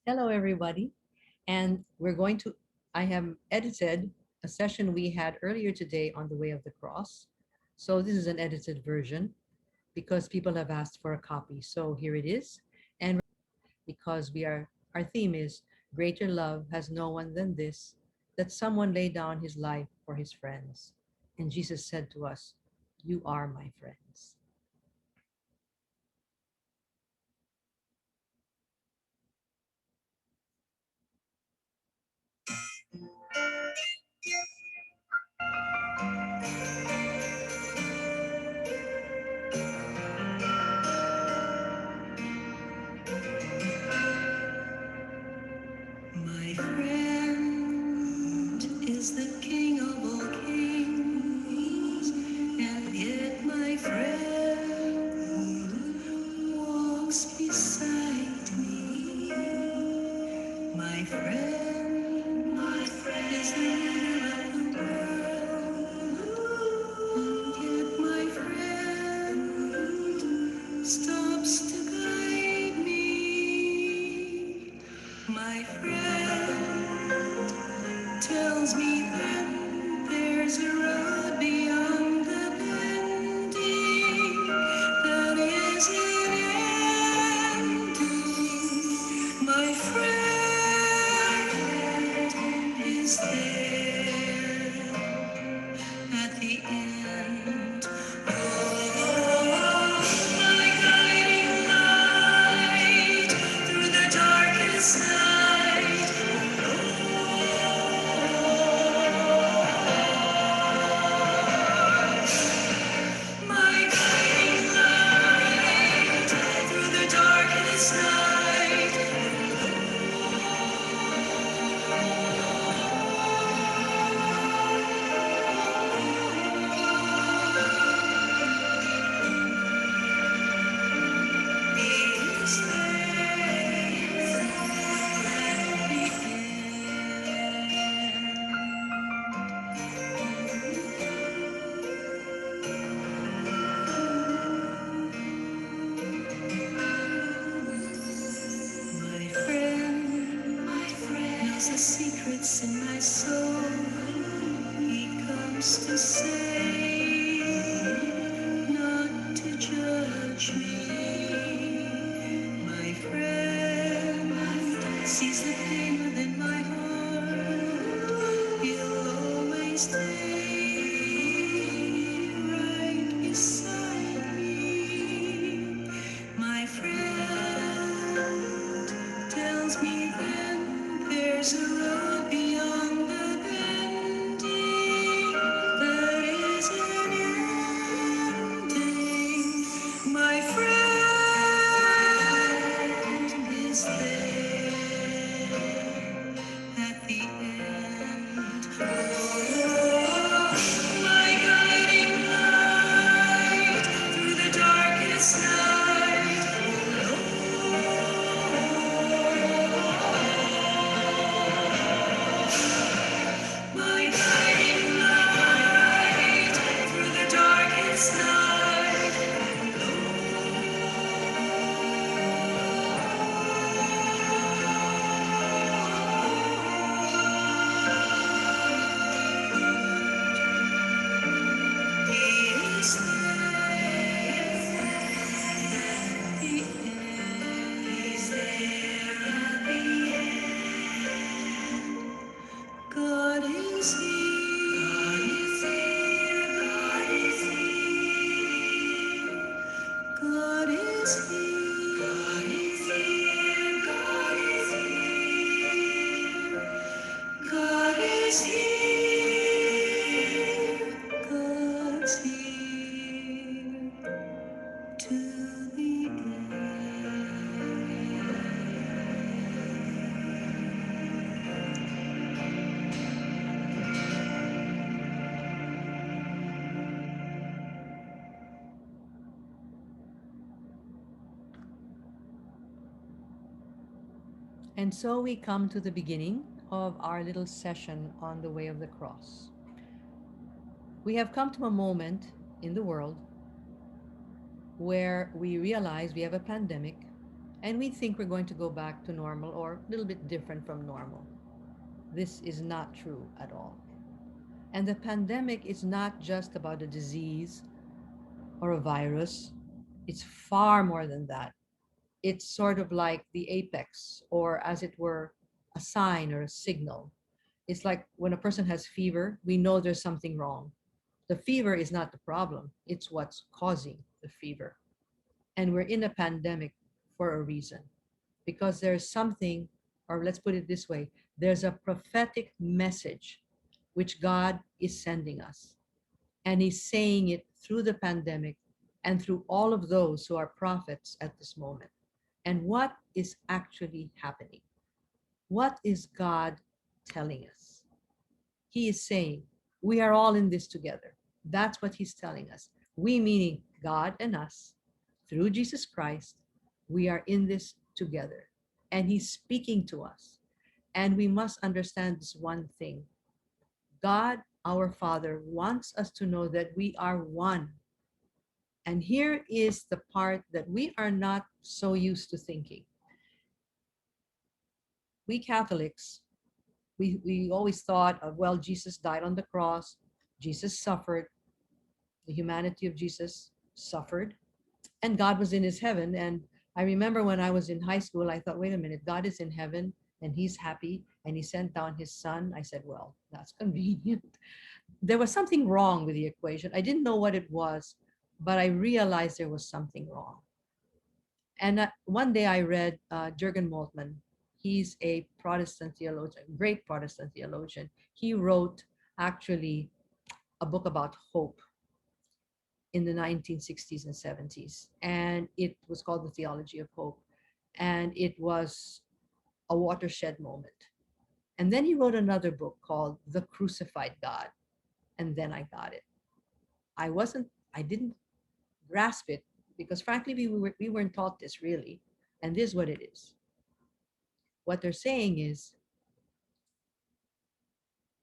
Hello, everybody. And I have edited a session we had earlier today on the way of the cross. So this is an edited version because people have asked for a copy. So here it is. And because our theme is greater love has no one than this, that someone laid down his life for his friends. And Jesus said to us, "You are my friends." My friend is the King of all kings, and yet my friend walks beside me. My friend is the leader of the world, and yet my friend stops to guide me. My friend tells me that there's a road beyond the bending that isn't ending. My friend is there at the end. Oh, my guiding light through the darkest night. My guiding light through the darkest night. Is there at the my friend knows the secrets in my soul. He comes to say, not to judge me. My friend sees the pain within my heart. He'll always stay right beside me. My friend tells me then there's a road beyond the bending that isn't ending. My friend is there at the end. Oh, my guiding light through the darkest night. My guiding light through the darkest night. He is there. He is there at the end. God is here. God is here. God is here. God is here. God is here. God is here. God's here to the And so we come to the beginning of our little session on the way of the cross. We have come to a moment in the world where we realize we have a pandemic And we think we're going to go back to normal or a little bit different from normal. This is not true at all. And the pandemic is not just about a disease or a virus, it's far more than that. It's sort of like the apex, or as it were, a sign or a signal. It's like when a person has fever, we know there's something wrong. The fever is not the problem, it's what's causing the fever. And we're in a pandemic for a reason because there's something, or let's put it this way, there's a prophetic message which God is sending us. And He's saying it through the pandemic and through all of those who are prophets at this moment. And what is actually happening? What is God telling us? He is saying, we are all in this together. That's what He's telling us. We, meaning God and us, through Jesus Christ, we are in this together. And He's speaking to us. And we must understand this one thing: God, our Father, wants us to know that we are one. And here is the part that we are not so used to thinking. We Catholics, we always thought of, well, Jesus died on the cross, Jesus suffered, the humanity of Jesus suffered, and God was in his heaven. And I remember when I was in high school, I thought, wait a minute, God is in heaven and he's happy and he sent down his son. I said, well, that's convenient. There was something wrong with the equation. I didn't know what it was, but I realized there was something wrong. And one day I read Jürgen Moltmann. He's a Protestant theologian, great Protestant theologian. He wrote actually a book about hope in the 1960s and 70s. And it was called The Theology of Hope. And it was a watershed moment. And then he wrote another book called The Crucified God. And then I got it. I didn't grasp it because frankly, we weren't taught this really. And this is what it is. What they're saying is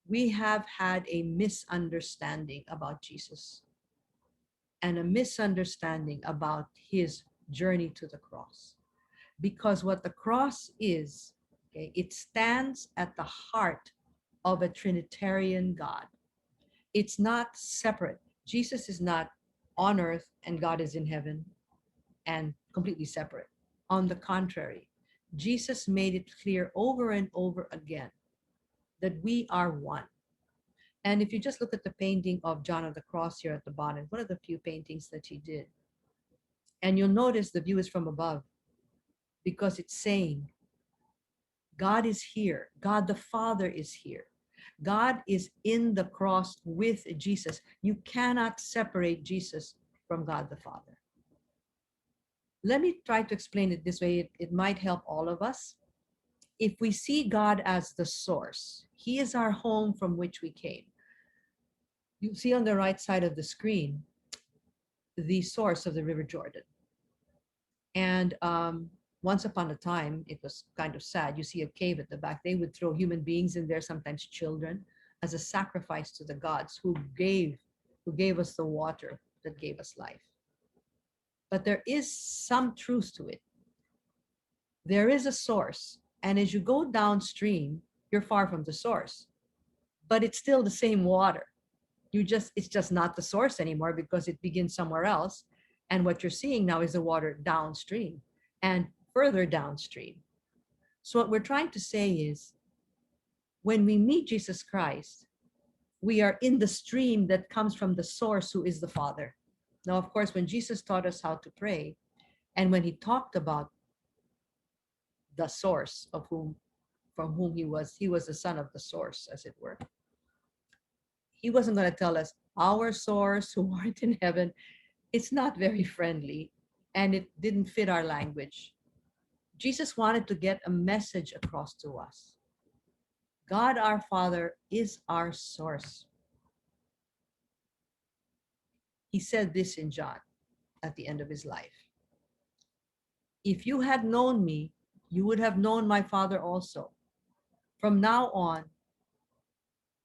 we have had a misunderstanding about Jesus and a misunderstanding about his journey to the cross. Because what the cross is, okay, it stands at the heart of a Trinitarian God. It's not separate. Jesus is not on earth and God is in heaven and completely separate. On the contrary, Jesus made it clear over and over again that we are one. And if you just look at the painting of John of the Cross here at the bottom, one of the few paintings that he did, and you'll notice the view is from above because it's saying God is here. God the Father is here. God is in the cross with Jesus. You cannot separate Jesus from God the Father. Let me try to explain it this way. It might help all of us. If we see God as the source, He is our home from which we came. You see on the right side of the screen the source of the River Jordan. And once upon a time, it was kind of sad. You see a cave at the back. They would throw human beings in there, sometimes children, as a sacrifice to the gods who gave us the water that gave us life. But there is some truth to it. There is a source, and as you go downstream, you're far from the source, but it's still the same water. It's just not the source anymore because it begins somewhere else, and what you're seeing now is the water downstream and further downstream. So what we're trying to say is when we meet Jesus Christ, we are in the stream that comes from the source who is the Father. Now, of course, when Jesus taught us how to pray, and when he talked about the source of whom from whom he was the son of the source, as it were. He wasn't going to tell us our source who aren't in heaven. It's not very friendly, and it didn't fit our language. Jesus wanted to get a message across to us. God our Father is our source. He said this in John at the end of his life. If you had known me, you would have known my Father also. From now on,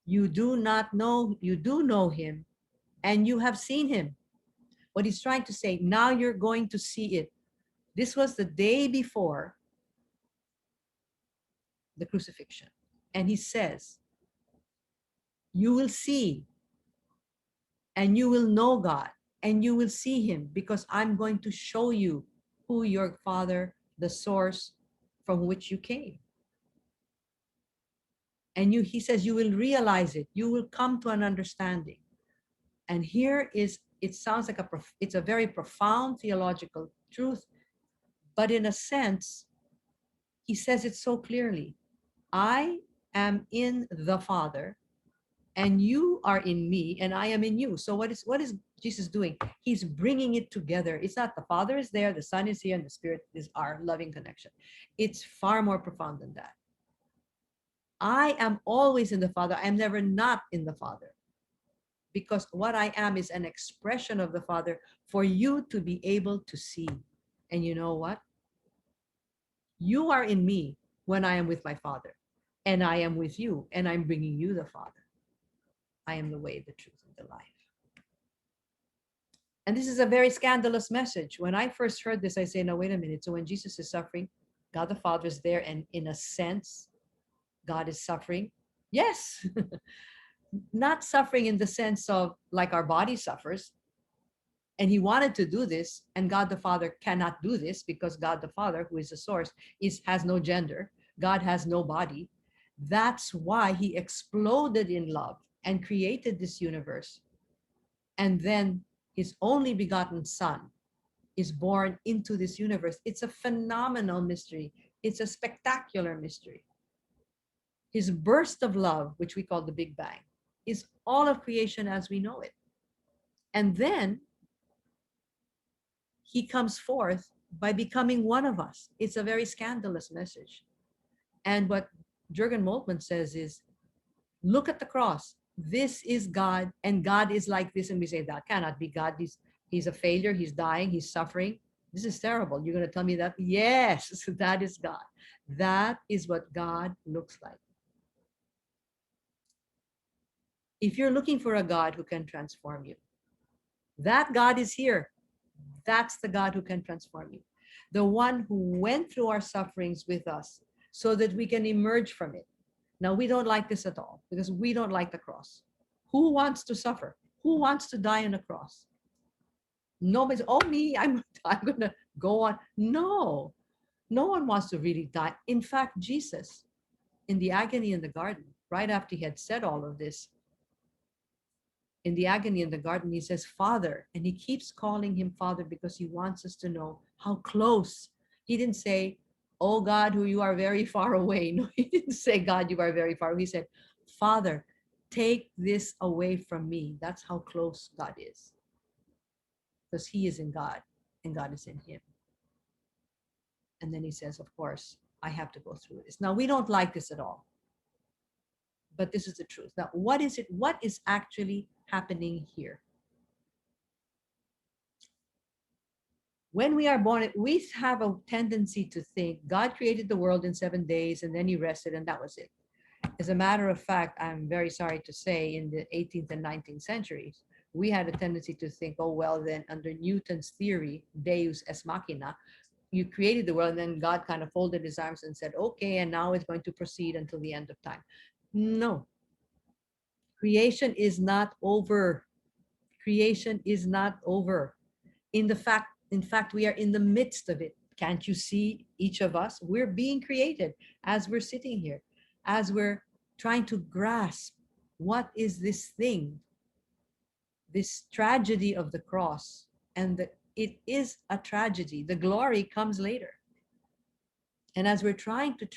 you do know him, and you have seen him. What he's trying to say, now you're going to see it. This was the day before the crucifixion. And he says, you will see and you will know God and you will see him because I'm going to show you who your father, the source from which you came. And he says, you will realize it. You will come to an understanding. And here is, it sounds like it's a very profound theological truth, but in a sense, he says it so clearly. I am in the Father, and you are in me, and I am in you. So what is Jesus doing? He's bringing it together. It's not the Father is there, the Son is here, and the Spirit is our loving connection. It's far more profound than that. I am always in the Father. I am never not in the Father. Because what I am is an expression of the Father for you to be able to see. And you know what? You are in me when I am with my Father, and I am with you, and I'm bringing you the Father. I am the way, the truth, and the life. And this is a very scandalous message. When I first heard this, I say, no, wait a minute. So when Jesus is suffering, God the Father is there, and in a sense, God is suffering. Yes, not suffering in the sense of like our body suffers. And he wanted to do this, and God the Father cannot do this because God the Father, who is the source, has no gender. God has no body. That's why he exploded in love and created this universe. And then his only begotten Son is born into this universe. It's a phenomenal mystery. It's a spectacular mystery. His burst of love, which we call the Big Bang, is all of creation as we know it. And then he comes forth by becoming one of us. It's a very scandalous message. And what Jürgen Moltmann says is, look at the cross. This is God, and God is like this. And we say, that cannot be God. He's a failure. He's dying. He's suffering. This is terrible. You're going to tell me that? Yes, that is God. That is what God looks like. If you're looking for a God who can transform you, that God is here. That's the God who can transform you. The one who went through our sufferings with us so that we can emerge from it. Now, we don't like this at all because we don't like the cross. Who wants to suffer? Who wants to die on a cross? Nobody's, oh, me, I'm going to go on. No, no one wants to really die. In fact, Jesus, in the agony in the garden, right after he had said all of this, in the agony in the garden, he says, Father, and he keeps calling him Father because he wants us to know how close. He didn't say, oh God, who you are very far away. No, he didn't say, God, you are very far away. He said, Father, take this away from me. That's how close God is. Because he is in God and God is in him. And then he says, of course, I have to go through this. Now, we don't like this at all, but this is the truth. Now, what is it? What is actually happening here? When we are born, we have a tendency to think God created the world in 7 days and then he rested and that was it. As a matter of fact, I'm very sorry to say, in the 18th and 19th centuries, we had a tendency to think, oh, well, then under Newton's theory, Deus ex machina, you created the world and then God kind of folded his arms and said, okay, and now it's going to proceed until the end of time. No, creation is not over. Creation is not over. In fact, we are in the midst of it. Can't you see each of us? We're being created as we're sitting here, as we're trying to grasp what is this thing, this tragedy of the cross. And it is a tragedy. The glory comes later. And as we're trying to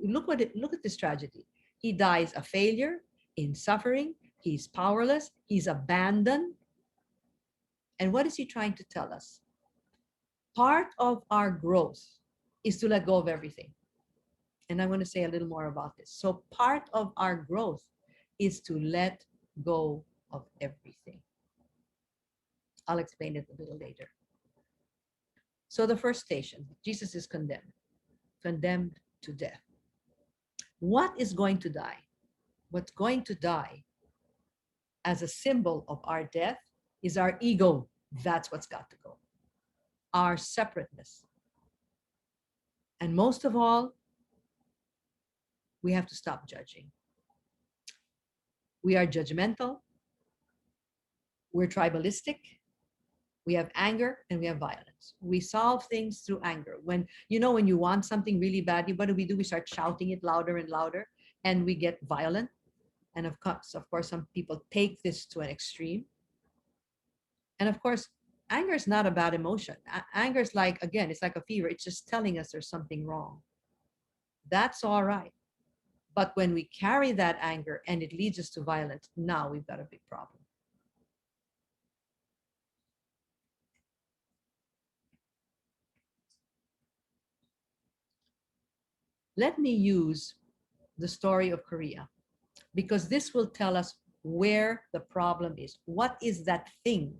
look at this tragedy. He dies a failure, in suffering. He's powerless. He's abandoned. And what is he trying to tell us? Part of our growth is to let go of everything. And I'm going to say a little more about this. So part of our growth is to let go of everything. I'll explain it a little later. So the first station, Jesus is condemned to death. What is going to die? What's going to die as a symbol of our death is our ego. That's what's got to go. Our separateness. And most of all, we have to stop judging. We are judgmental, we're tribalistic, we have anger, and we have violence. We solve things through anger. When you want something really badly, what do? We start shouting it louder and louder, and we get violent. And of course, some people take this to an extreme. And of course, anger is not a bad emotion. Anger is like, again, it's like a fever. It's just telling us there's something wrong. That's all right. But when we carry that anger and it leads us to violence, now we've got a big problem. Let me use the story of Korea because this will tell us where the problem is. What is that thing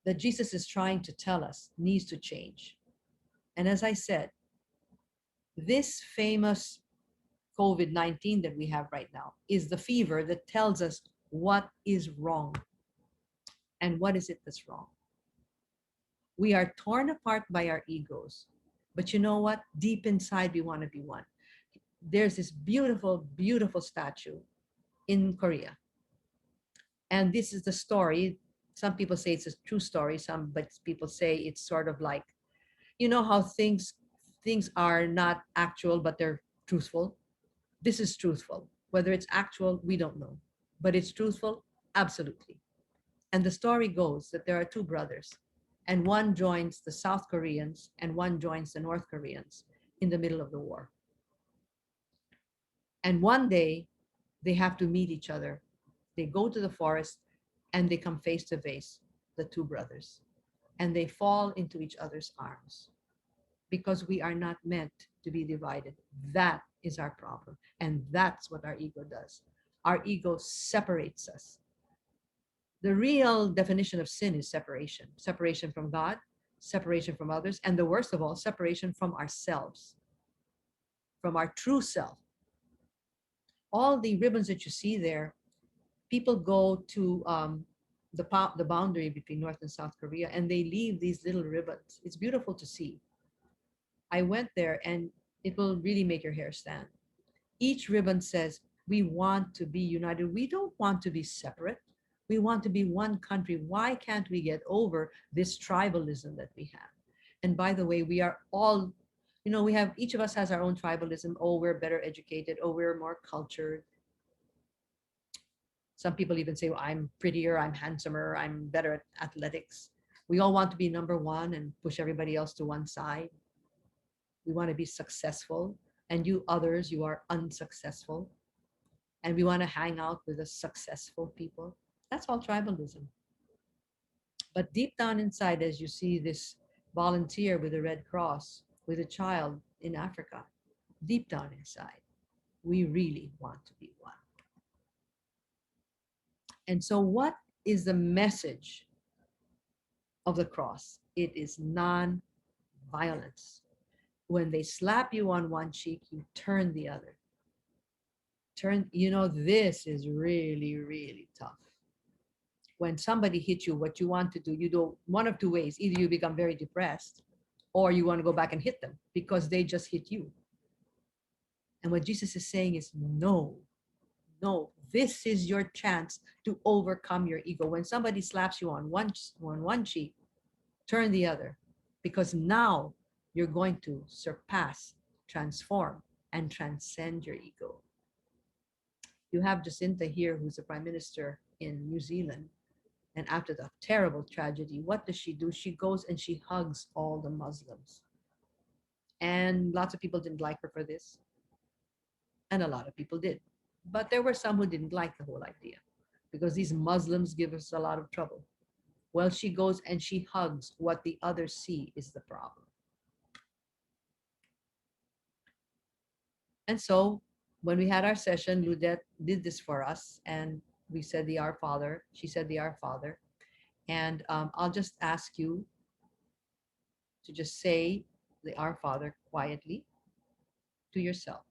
that Jesus is trying to tell us needs to change? And as I said, this famous COVID-19 that we have right now is the fever that tells us what is wrong and what is it that's wrong. We are torn apart by our egos. But you know what? Deep inside, we want to be one. There's this beautiful, beautiful statue in Korea. And this is the story. Some people say it's a true story, some but people say it's sort of like, how things are not actual, but they're truthful. This is truthful. Whether it's actual, we don't know. But it's truthful, absolutely. And the story goes that there are two brothers, and one joins the South Koreans and one joins the North Koreans in the middle of the war. And one day they have to meet each other. They go to the forest and they come face to face, the two brothers, and they fall into each other's arms because we are not meant to be divided. That is our problem. And that's what our ego does. Our ego separates us. The real definition of sin is separation from God, separation from others, and the worst of all, separation from ourselves, from our true self. All the ribbons that you see there, people go to the boundary between North and South Korea and they leave these little ribbons. It's beautiful to see. I went there and it will really make your hair stand. Each ribbon says, we want to be united. We don't want to be separate. We want to be one country. Why can't we get over this tribalism that we have? And by the way, we are all, each of us has our own tribalism. Oh, we're better educated. Oh, we're more cultured. Some people even say, well, I'm prettier, I'm handsomer, I'm better at athletics. We all want to be number one and push everybody else to one side. We want to be successful. And you others, you are unsuccessful. And we want to hang out with the successful people. That's all tribalism. But deep down inside, as you see this volunteer with the Red Cross, with a child in Africa, deep down inside, we really want to be one. And so, what is the message of the cross? It is non-violence. When they slap you on one cheek, you turn the other. This is really, really tough. When somebody hits you, what you want to do, you do one of two ways. Either you become very depressed or you want to go back and hit them because they just hit you. And what Jesus is saying is no, no, this is your chance to overcome your ego. When somebody slaps you on one cheek, turn the other, because now you're going to surpass, transform, and transcend your ego. You have Jacinta here, who's the prime minister in New Zealand. And after the terrible tragedy, what does she do? She goes and she hugs all the Muslims. And lots of people didn't like her for this. And a lot of people did. But there were some who didn't like the whole idea because these Muslims give us a lot of trouble. Well, she goes and she hugs what the others see is the problem. And so when we had our session, Ludette did this for us, and we said the Our Father. She said the Our Father. And I'll just ask you to just say the Our Father quietly to yourself.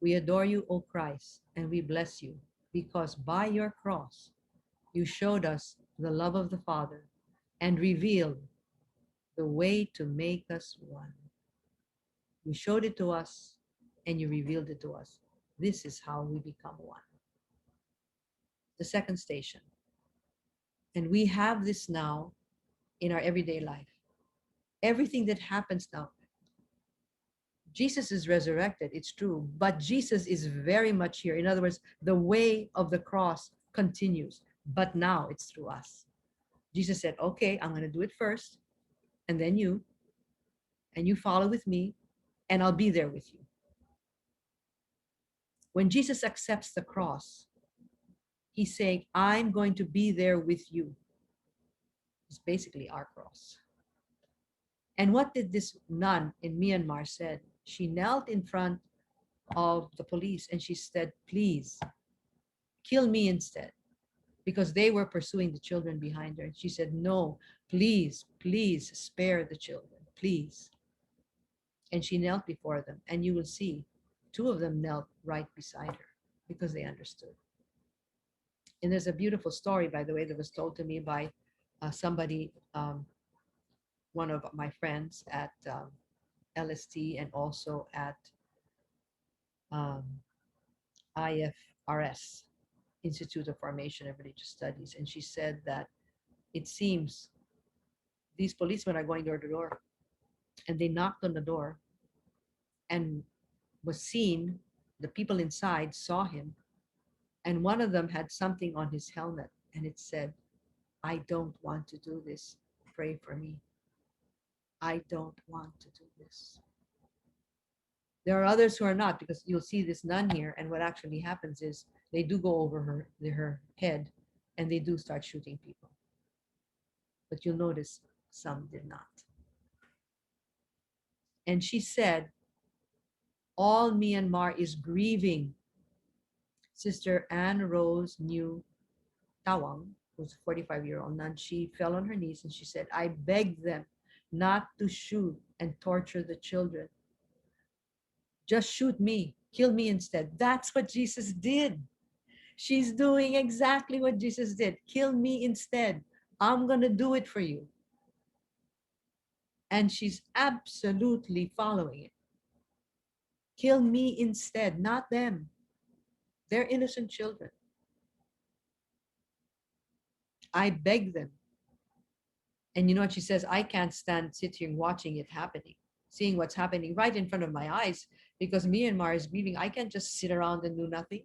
We adore you, O Christ, and we bless you, because by your cross you showed us the love of the Father and revealed the way to make us one. You showed it to us and you revealed it to us. This is how we become one. The second station. And we have this now in our everyday life. Everything that happens now, Jesus is resurrected, it's true, but Jesus is very much here. In other words, the way of the cross continues, but now it's through us. Jesus said, okay, I'm going to do it first, and then and you follow with me, and I'll be there with you. When Jesus accepts the cross, he's saying, I'm going to be there with you. It's basically our cross. And what did this nun in Myanmar said? She knelt in front of the police and she said, please kill me instead, because they were pursuing the children behind her. And she said, no, please, please spare the children, please. And she knelt before them, and you will see two of them knelt right beside her because they understood. And there's a beautiful story, by the way, that was told to me by somebody, one of my friends at LST and also at um, IFRS, Institute of Formation and Religious Studies. And she said that it seems these policemen are going door to door, and they knocked on the door and was seen, the people inside saw him, and one of them had something on his helmet and it said, I don't want to do this, pray for me. I don't want to do this. There are others who are not, because you'll see this nun here, and what actually happens is they do go over her head and they do start shooting people. But you'll notice some did not. And she said, all Myanmar is grieving. Sister Anne Rose New Tawang, who's a 45-year-old nun, she fell on her knees and she said, I begged them not to shoot and torture the children. Just shoot me, kill me instead. That's what Jesus did. She's doing exactly what Jesus did. Kill me instead. I'm going to do it for you. And she's absolutely following it. Kill me instead, not them. They're innocent children. I beg them. And you know what she says? I can't stand sitting watching it happening, seeing what's happening right in front of my eyes, because Myanmar is grieving. I can't just sit around and do nothing.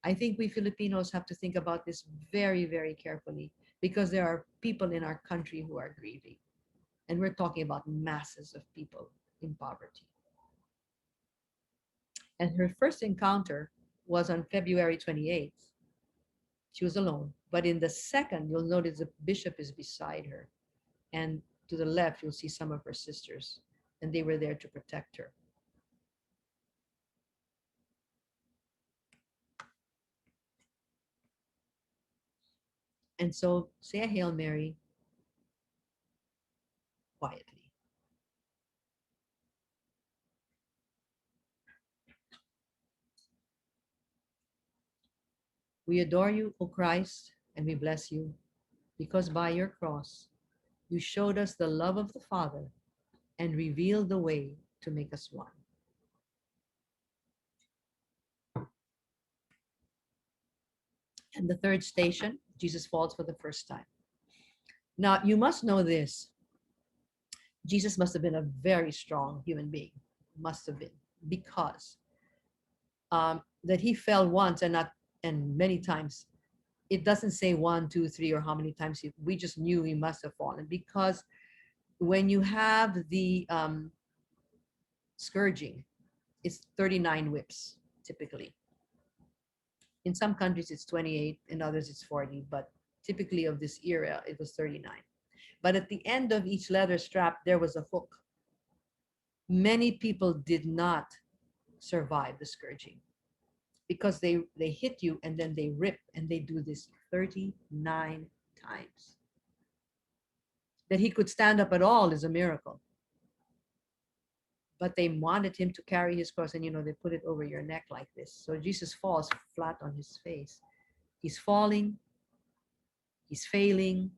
I think we Filipinos have to think about this very, very carefully, because there are people in our country who are grieving. And we're talking about masses of people in poverty. And her first encounter was on February 28th. She was alone. But in the second, you'll notice the bishop is beside her. And to the left, you'll see some of her sisters. And they were there to protect her. And so say a Hail Mary quietly. We adore you, O Christ, and we bless you, because by your cross you showed us the love of the Father and revealed the way to make us one. And the third station, Jesus falls for the first time. Now, you must know this. Jesus must have been a very strong human being, must have been, because that he fell once and not and many times. It doesn't say 1, 2, 3, or how many times we just knew he must have fallen, because when you have the scourging, it's 39 whips typically. In some countries it's 28, in others it's 40, but typically of this era it was 39. But at the end of each leather strap there was a hook. Many people did not survive the scourging, because they hit you and then they rip, and they do this 39 times. That he could stand up at all is a miracle. but they wanted him to carry his cross, and they put it over your neck like this. So Jesus falls flat on his face. He's falling, he's failing,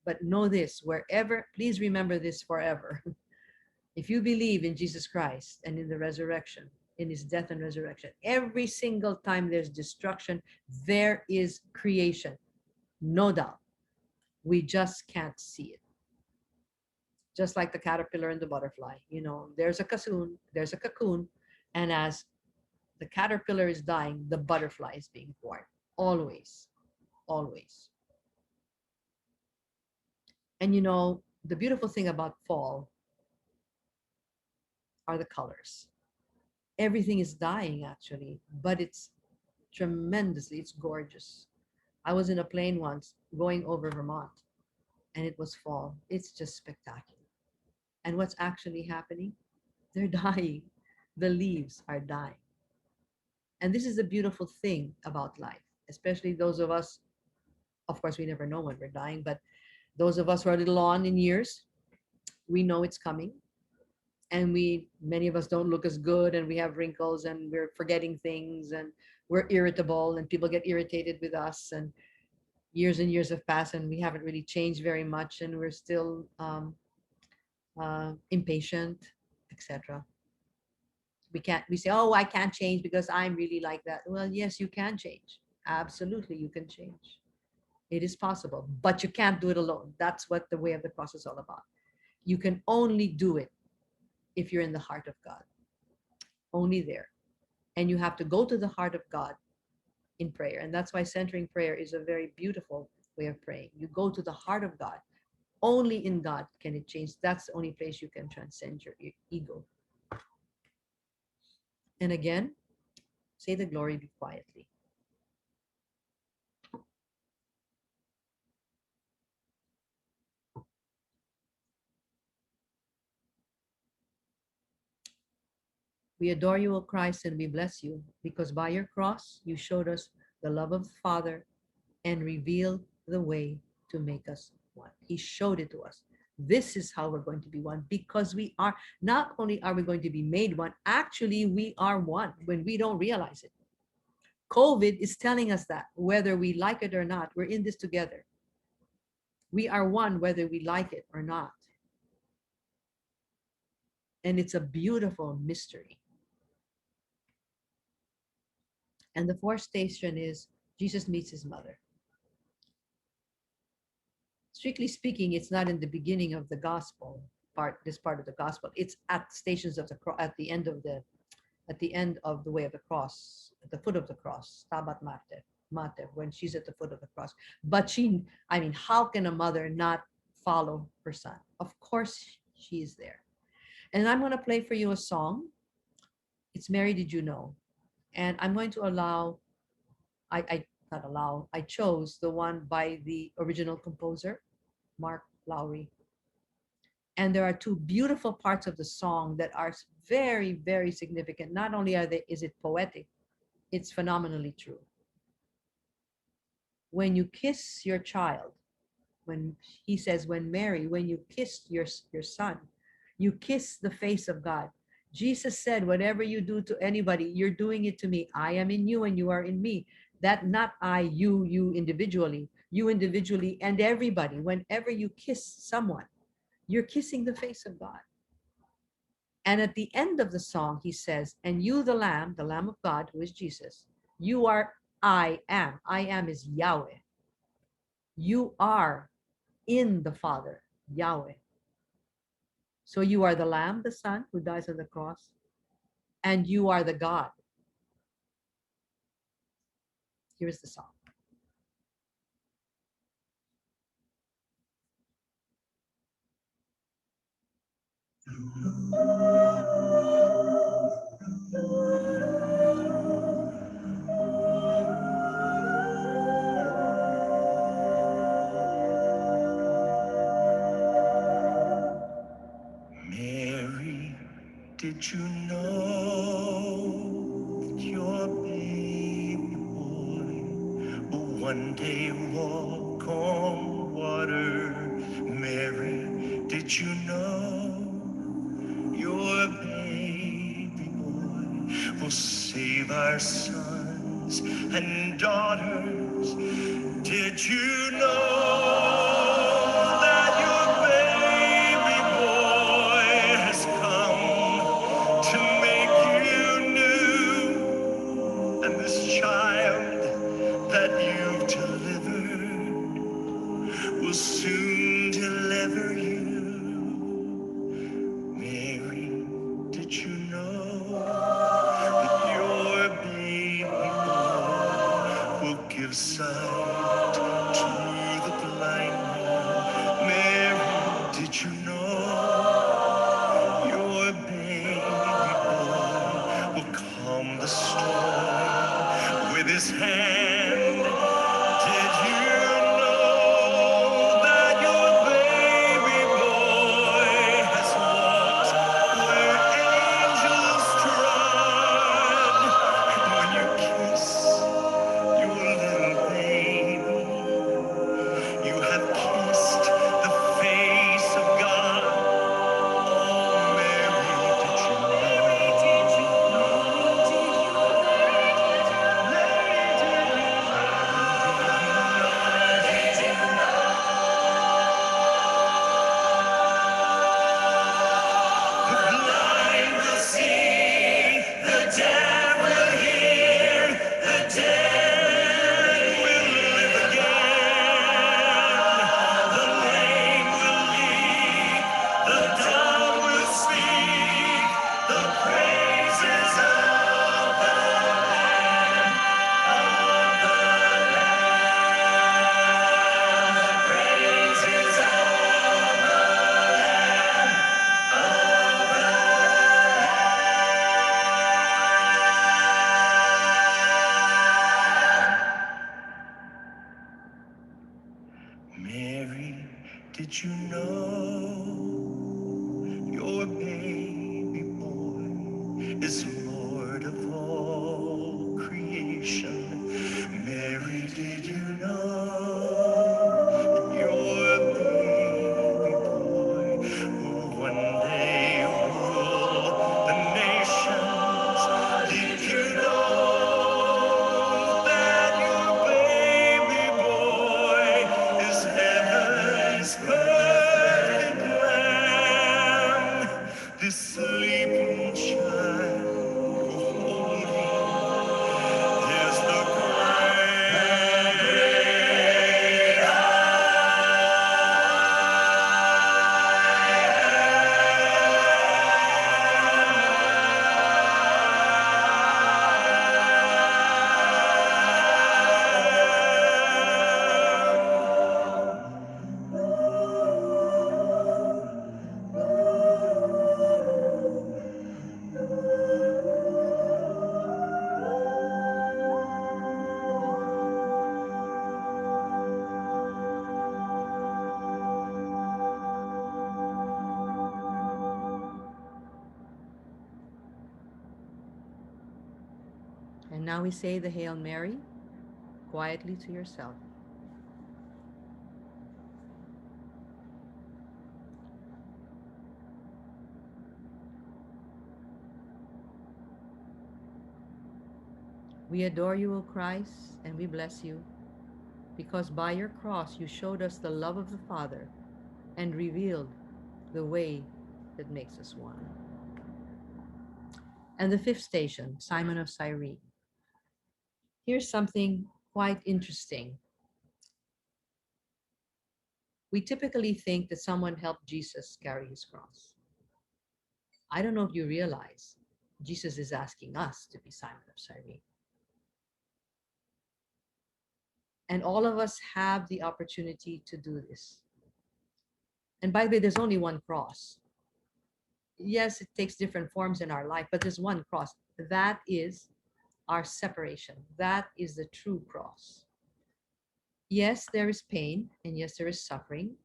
but know this, wherever, please remember this forever. If you believe in Jesus Christ and in the resurrection, in his death and resurrection, every single time there's destruction, there is creation. No doubt. We just can't see it. Just like the caterpillar and the butterfly. There's a cocoon, and as the caterpillar is dying, the butterfly is being born. Always, always. And the beautiful thing about fall are the colors. Everything is dying actually, but it's gorgeous. I was in a plane once going over Vermont, and it was fall. It's just spectacular. And what's actually happening? They're dying. The leaves are dying. And this is the beautiful thing about life, especially those of us, of course, we never know when we're dying, but those of us who are a little on in years, we know it's coming. And many of us don't look as good, and we have wrinkles, and we're forgetting things, and we're irritable, and people get irritated with us. And years have passed, and we haven't really changed very much, and we're still impatient, etc. We say, oh, I can't change because I'm really like that. Well, yes, you can change. Absolutely, you can change. It is possible, but you can't do it alone. That's what the way of the cross is all about. You can only do it if you're in the heart of God, only there. And you have to go to the heart of God in prayer. And that's why centering prayer is a very beautiful way of praying. You go to the heart of God. Only in God can it change. That's the only place you can transcend your ego. And again, say the glory be quietly. We adore you, O Christ, and we bless you, because by your cross you showed us the love of the Father and revealed the way to make us one. He showed it to us. This is how we're going to be one, because we are, not only are we going to be made one, actually we are one when we don't realize it. COVID is telling us that whether we like it or not, we're in this together. We are one whether we like it or not. And it's a beautiful mystery. And the fourth station is Jesus meets his mother. Strictly speaking, it's not in the beginning of the gospel part, this part of the gospel. It's at stations of the cross, at the end of the way of the cross, at the foot of the cross, Tabat Mater, when she's at the foot of the cross. But how can a mother not follow her son? Of course, she is there. And I'm going to play for you a song. It's Mary, Did You Know? And I'm going to allow, I not allow, I chose the one by the original composer, Mark Lowry. And there are two beautiful parts of the song that are very, very significant. Not only is it poetic, it's phenomenally true. When you kiss your child, when he says, when Mary, when you kissed your son, you kiss the face of God. Jesus said, whatever you do to anybody, you're doing it to me. I am in you and you are in me. That not I, you individually and everybody. Whenever you kiss someone, you're kissing the face of God. And at the end of the song, he says, and you, the Lamb of God, who is Jesus, you are I am. I am is Yahweh. You are in the Father, Yahweh. So you are the Lamb, the Son, who dies on the cross, and you are the God. Here's the song. Mary, did you know that your baby boy will one day walk on water? Mary, did you know your baby will save our sons and daughters. Did you know that your baby boy has come to make you new? And this child that you've delivered will soon deliver you. Mary, did you know that your baby boy will give sight to the blind man? Mary, did you know your baby boy will calm the storm with his hand? Did you know that your baby boy has walked where angels trod? And when you kiss your little baby, you have kissed the face of God. Oh, Mary, did you know? The blind will see, the deaf will hear, the dead will live again. The lame will leap, the dumb will speak, the praises of the praises of Mary, did you know your baby boy is Lord of all creation? Mary, did you know that your baby boy will one day rule the nations? Did you know that your baby boy is heaven's perfect lamb? This sleeping child holding is the great I And now we say the Hail Mary quietly to yourself. We adore you, O Christ, and we bless you, because by your cross you showed us the love of the Father and revealed the way that makes us one. And the fifth station, Simon of Cyrene. Here's something quite interesting. We typically think that someone helped Jesus carry his cross. I don't know if you realize Jesus is asking us to be Simon of Cyrene. And all of us have the opportunity to do this. And by the way, there's only one cross. Yes, it takes different forms in our life, but there's one cross. That is our separation. That is the true cross. Yes, there is pain, and yes, there is suffering,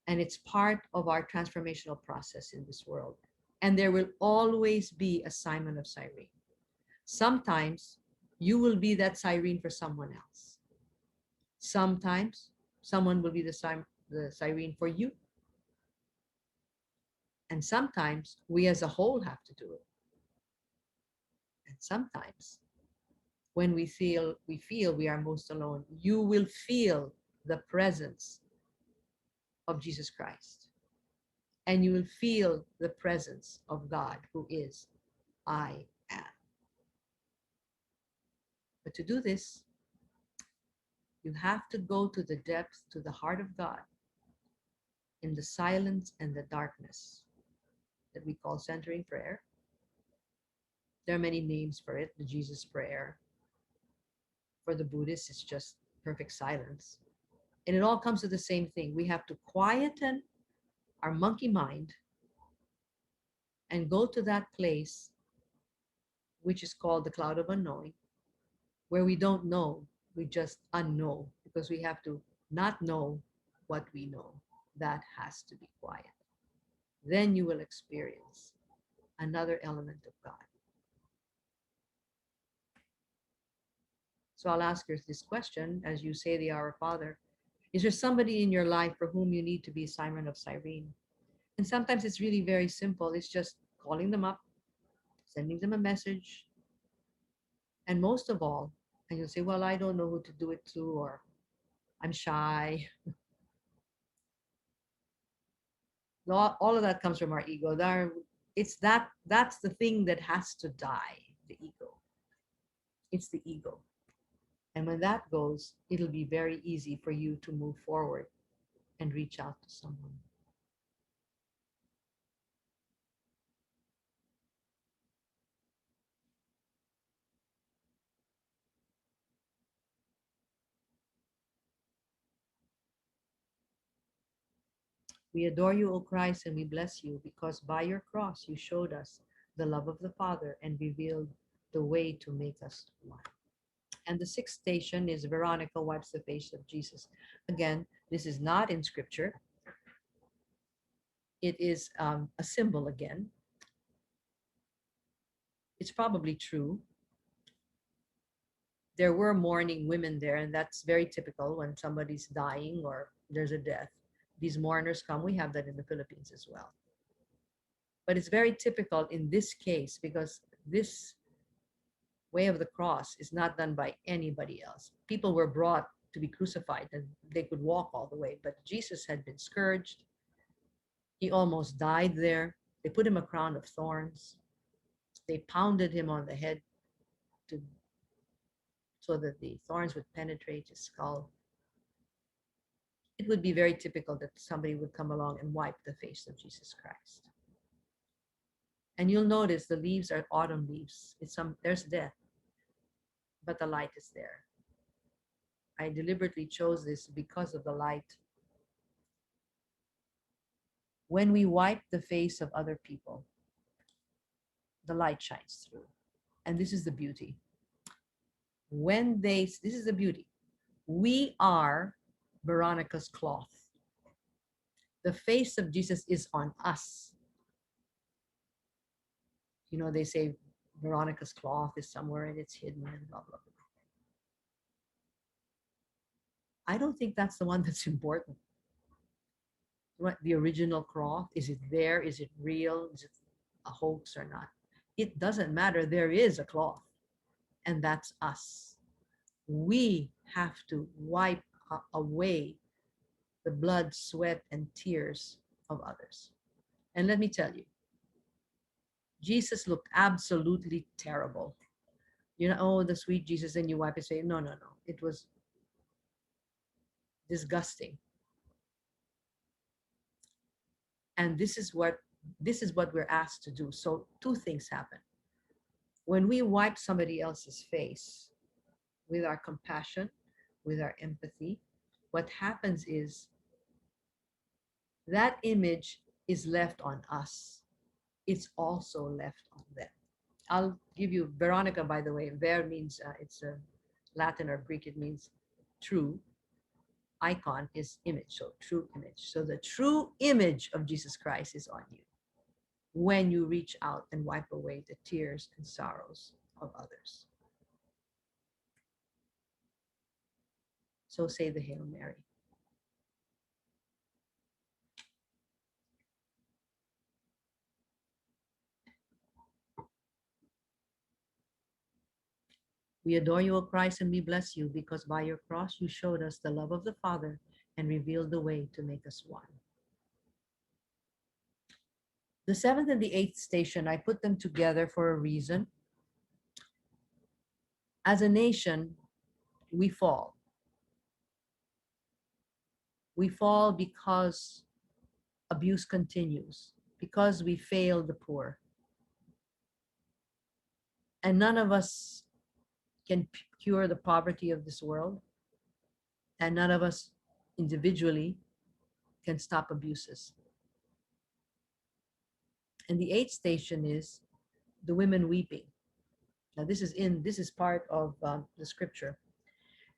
and it's part of our transformational process in this world. And there will always be a Simon of Cyrene. Sometimes you will be that Cyrene for someone else. Sometimes someone will be the Cyrene for you. And sometimes we as a whole have to do it. And sometimes when we feel we are most alone, you will feel the presence of Jesus Christ. And you will feel the presence of God, who is I am. But to do this, you have to go to the depth, to the heart of God, in the silence and the darkness that we call centering prayer. There are many names for it. The Jesus prayer. For the Buddhists, it's just perfect silence. And it all comes to the same thing. We have to quieten our monkey mind and go to that place, which is called the cloud of unknowing, where we don't know, we just unknow, because we have to not know what we know. That has to be quiet. Then you will experience another element of God. So I'll ask you this question as you say the Our Father. Is there somebody in your life for whom you need to be Simon of Cyrene? And sometimes it's really very simple. It's just calling them up, sending them a message. And most of all, and you'll say, well, I don't know who to do it to, or I'm shy. All of that comes from our ego. That's the thing that has to die, the ego. It's the ego. And when that goes, it'll be very easy for you to move forward and reach out to someone. We adore you, O Christ, and we bless you because by your cross you showed us the love of the Father and revealed the way to make us one. And the sixth station is Veronica wipes the face of Jesus. Again, this is not in scripture. It is a symbol again. It's probably true. There were mourning women there, and that's very typical when somebody's dying or there's a death. These mourners come. We have that in the Philippines as well. But it's very typical in this case because this way of the cross is not done by anybody else. People were brought to be crucified and they could walk all the way, but Jesus had been scourged. He almost died there. They put him a crown of thorns. They pounded him on the head to, so that the thorns would penetrate his skull. It would be very typical that somebody would come along and wipe the face of Jesus Christ. And you'll notice the leaves are autumn leaves. There's death, but the light is there. I deliberately chose this because of the light. When we wipe the face of other people, the light shines through. And this is the beauty. This is the beauty. We are Veronica's cloth. The face of Jesus is on us. You know, they say Veronica's cloth is somewhere and it's hidden and blah, blah, blah. I don't think that's the one that's important. What, the original cloth? Is it there? Is it real? Is it a hoax or not? It doesn't matter. There is a cloth, and that's us. We have to wipe away the blood, sweat, and tears of others. And let me tell you, Jesus looked absolutely terrible. You know, oh, the sweet Jesus, and you wipe his face. No, no, no. It was disgusting. And this is what we're asked to do. So two things happen. When we wipe somebody else's face with our compassion, with our empathy, what happens is that image is left on us. It's also left on them. I'll give you Veronica, by the way. Ver means it's a Latin or Greek. It means true. Icon is image, so true image. So the true image of Jesus Christ is on you when you reach out and wipe away the tears and sorrows of others. So say the Hail Mary. We adore you, O Christ, and we bless you because by your cross you showed us the love of the Father and revealed the way to make us one. The seventh and the eighth station, I put them together for a reason. As a nation, we fall. We fall because abuse continues, because we fail the poor. And none of us can cure the poverty of this world, and none of us individually can stop abuses. And the eighth station is the women weeping. Now this is part of the scripture.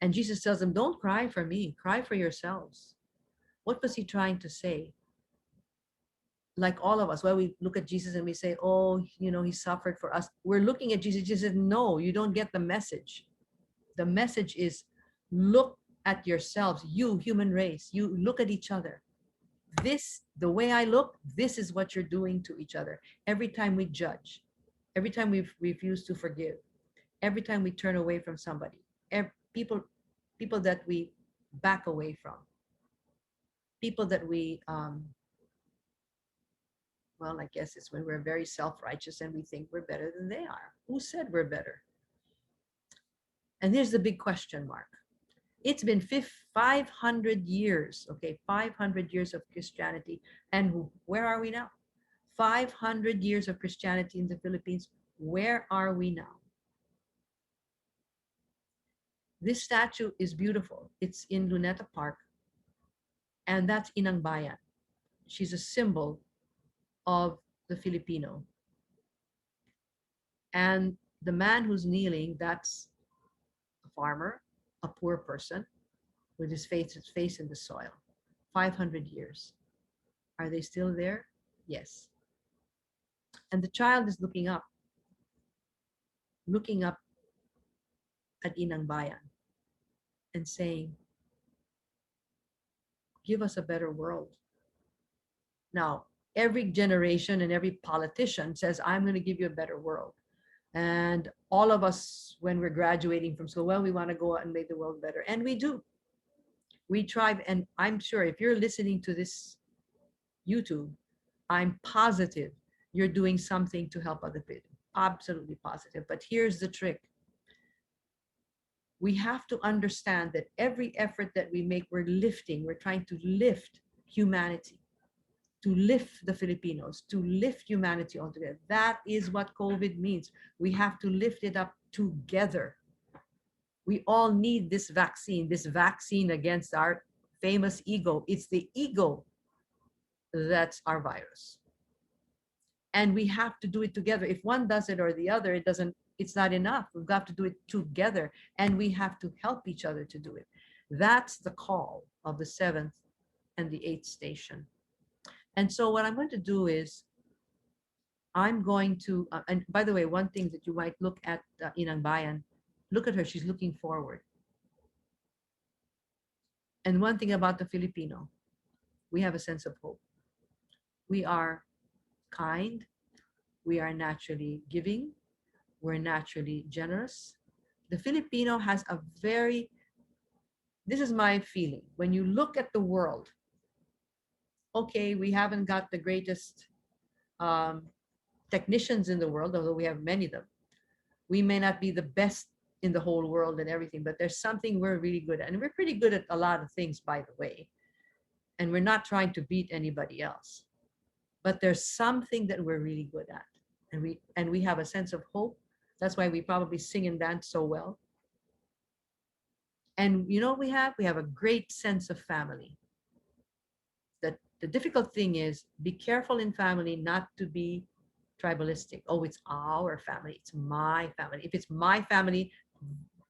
And Jesus tells them, "Don't cry for me, cry for yourselves." What was he trying to say? Like all of us, well, we look at Jesus and we say, "Oh, he suffered for us." We're looking at Jesus. Jesus said, "No, you don't get the message. The message is, look at yourselves, you human race. You look at each other. The way I look, this is what you're doing to each other. Every time we judge, every time we refuse to forgive, every time we turn away from somebody, people that we back away from, people that we well, I guess it's when we're very self-righteous and we think we're better than they are. Who said we're better? And here's the big question mark. It's been 500 years, okay, 500 years of Christianity. And where are we now? 500 years of Christianity in the Philippines. Where are we now? This statue is beautiful. It's in Luneta Park, and that's Inang Bayan. She's a symbol of the Filipino. And the man who's kneeling, that's a farmer, a poor person with his face in the soil. 500 years. Are they still there? Yes. And the child is looking up at Inang Bayan and saying, give us a better world. Now, every generation and every politician says, I'm going to give you a better world. And all of us, when we're graduating from school, well, we want to go out and make the world better. And we do. We try. And I'm sure if you're listening to this YouTube, I'm positive you're doing something to help other people. Absolutely positive. But here's the trick. We have to understand that every effort that we make, we're trying to lift humanity, to lift the Filipinos, to lift humanity altogether. That is what COVID means. We have to lift it up together. We all need this vaccine against our famous ego. It's the ego that's our virus. And we have to do it together. If one does it or the other, it's not enough. We've got to do it together, and we have to help each other to do it. That's the call of the seventh and the eighth station. And so what I'm going to do is I'm going to, and by the way, one thing that you might look at Inang Bayan, look at her, she's looking forward. And one thing about the Filipino, we have a sense of hope. We are kind, we are naturally giving, we're naturally generous. The Filipino has this is my feeling. When you look at the world, okay, we haven't got the greatest um, technicians in the world, although we have many of them. We may not be the best in the whole world and everything, but there's something we're really good at. And we're pretty good at a lot of things, by the way. And we're not trying to beat anybody else. But there's something that we're really good at. And we have a sense of hope. That's why we probably sing and dance so well. And you know what we have? We have a great sense of family. The difficult thing is be careful in family not to be tribalistic. Oh, it's our family. It's my family. If it's my family,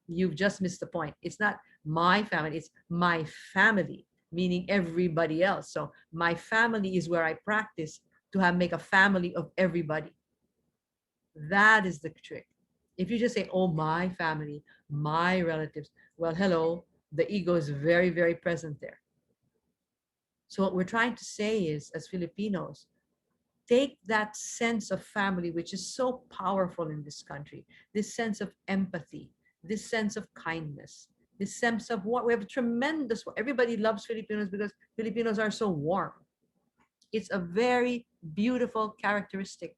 you've just missed the point. It's not my family. It's my family, meaning everybody else. So my family is where I practice to make a family of everybody. That is the trick. If you just say, oh, my family, my relatives, well, hello, the ego is very, very present there. So what we're trying to say is, as Filipinos, take that sense of family, which is so powerful in this country, this sense of empathy, this sense of kindness, this sense of what we have tremendous. Everybody loves Filipinos because Filipinos are so warm. It's a very beautiful characteristic.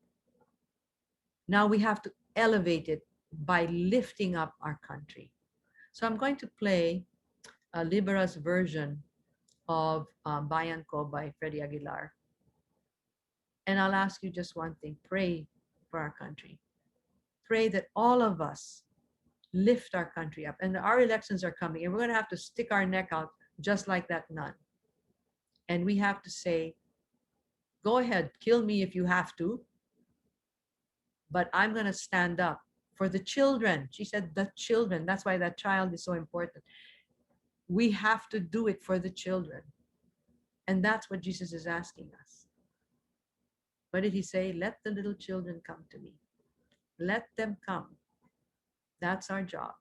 Now we have to elevate it by lifting up our country. So I'm going to play a Libera's version of Bayan Ko by Freddie Aguilar. And I'll ask you just one thing: pray for our country. Pray that all of us lift our country up. And our elections are coming, and we're going to have to stick our neck out just like that nun. And we have to say, go ahead, kill me if you have to, but I'm going to stand up for the children. She said, the children. That's why that child is so important. We have to do it for the children. And that's what Jesus is asking us. What did he say? Let the little children come to me. Let them come. That's our job.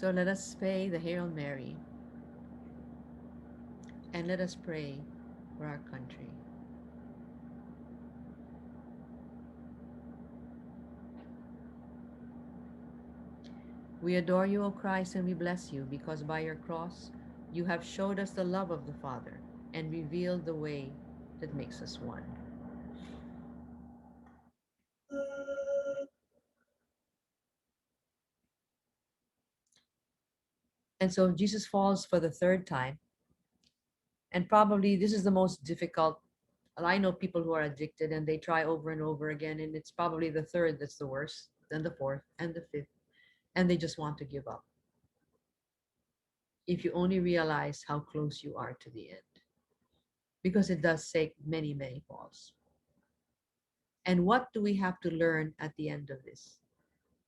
So let us say the Hail Mary and let us pray for our country. We adore you, O Christ, and we bless you because by your cross You have showed us the love of the Father and revealed the way that makes us one. And so Jesus falls for the third time. And probably this is the most difficult. And I know people who are addicted and they try over and over again. And it's probably the third that's the worst, then the fourth, and the fifth. And they just want to give up. If you only realize how close you are to the end, because it does take many, many falls. And what do we have to learn at the end of this?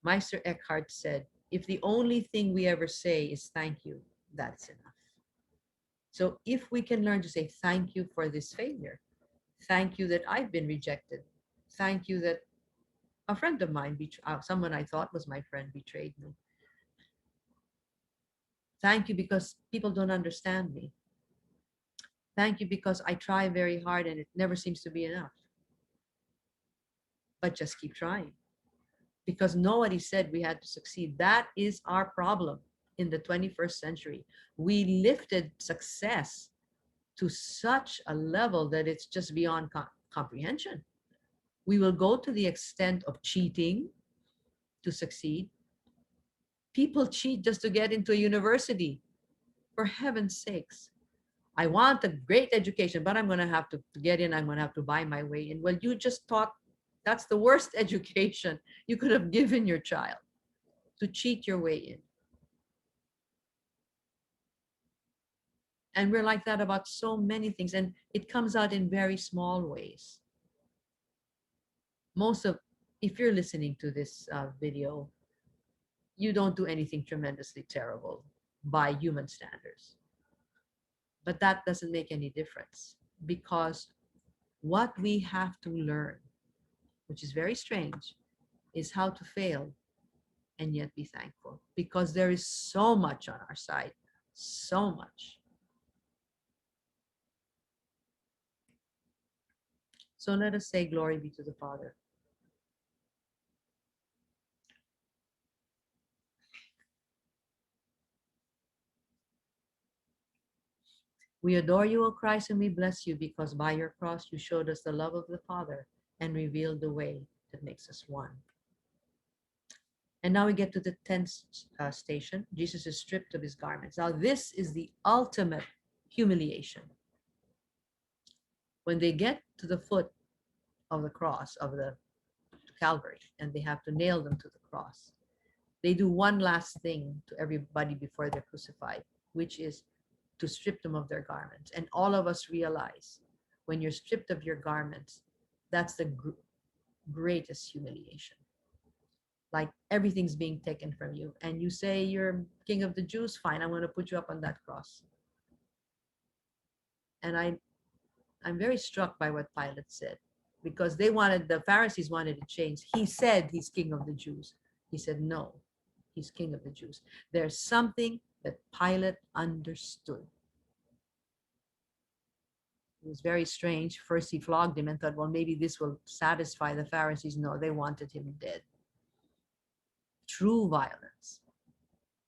Meister Eckhart said, if the only thing we ever say is thank you, that's enough. So if we can learn to say thank you for this failure, thank you that I've been rejected, thank you that a friend of mine, someone I thought was my friend, betrayed me. Thank you because people don't understand me. Thank you because I try very hard and it never seems to be enough. But just keep trying because nobody said we had to succeed. That is our problem in the 21st century. We lifted success to such a level that it's just beyond comprehension. We will go to the extent of cheating to succeed. People cheat just to get into a university. For heaven's sakes. I want a great education, but I'm going to have to get in. I'm going to have to buy my way in. Well, you just taught that's the worst education you could have given your child, to cheat your way in. And we're like that about so many things. And it comes out in very small ways. Most of, if you're listening to this video, you don't do anything tremendously terrible by human standards. But that doesn't make any difference because what we have to learn, which is very strange, is how to fail and yet be thankful because there is so much on our side, so much. So let us say, Glory be to the Father. We adore you, O Christ, and we bless you because by your cross you showed us the love of the Father and revealed the way that makes us one. And now we get to the 10th station. Jesus is stripped of his garments. Now, this is the ultimate humiliation. When they get to the foot of the cross, of the Calvary, and they have to nail them to the cross, they do one last thing to everybody before they're crucified, which is to strip them of their garments. And all of us realize when you're stripped of your garments, that's the greatest humiliation. Like everything's being taken from you. And you say you're king of the Jews, fine, I'm going to put you up on that cross. And I'm very struck by what Pilate said because the Pharisees wanted to change. He said he's king of the Jews. He said, no, he's king of the Jews. There's something that Pilate understood. It was very strange. First, he flogged him and thought, well, maybe this will satisfy the Pharisees. No, they wanted him dead. True violence.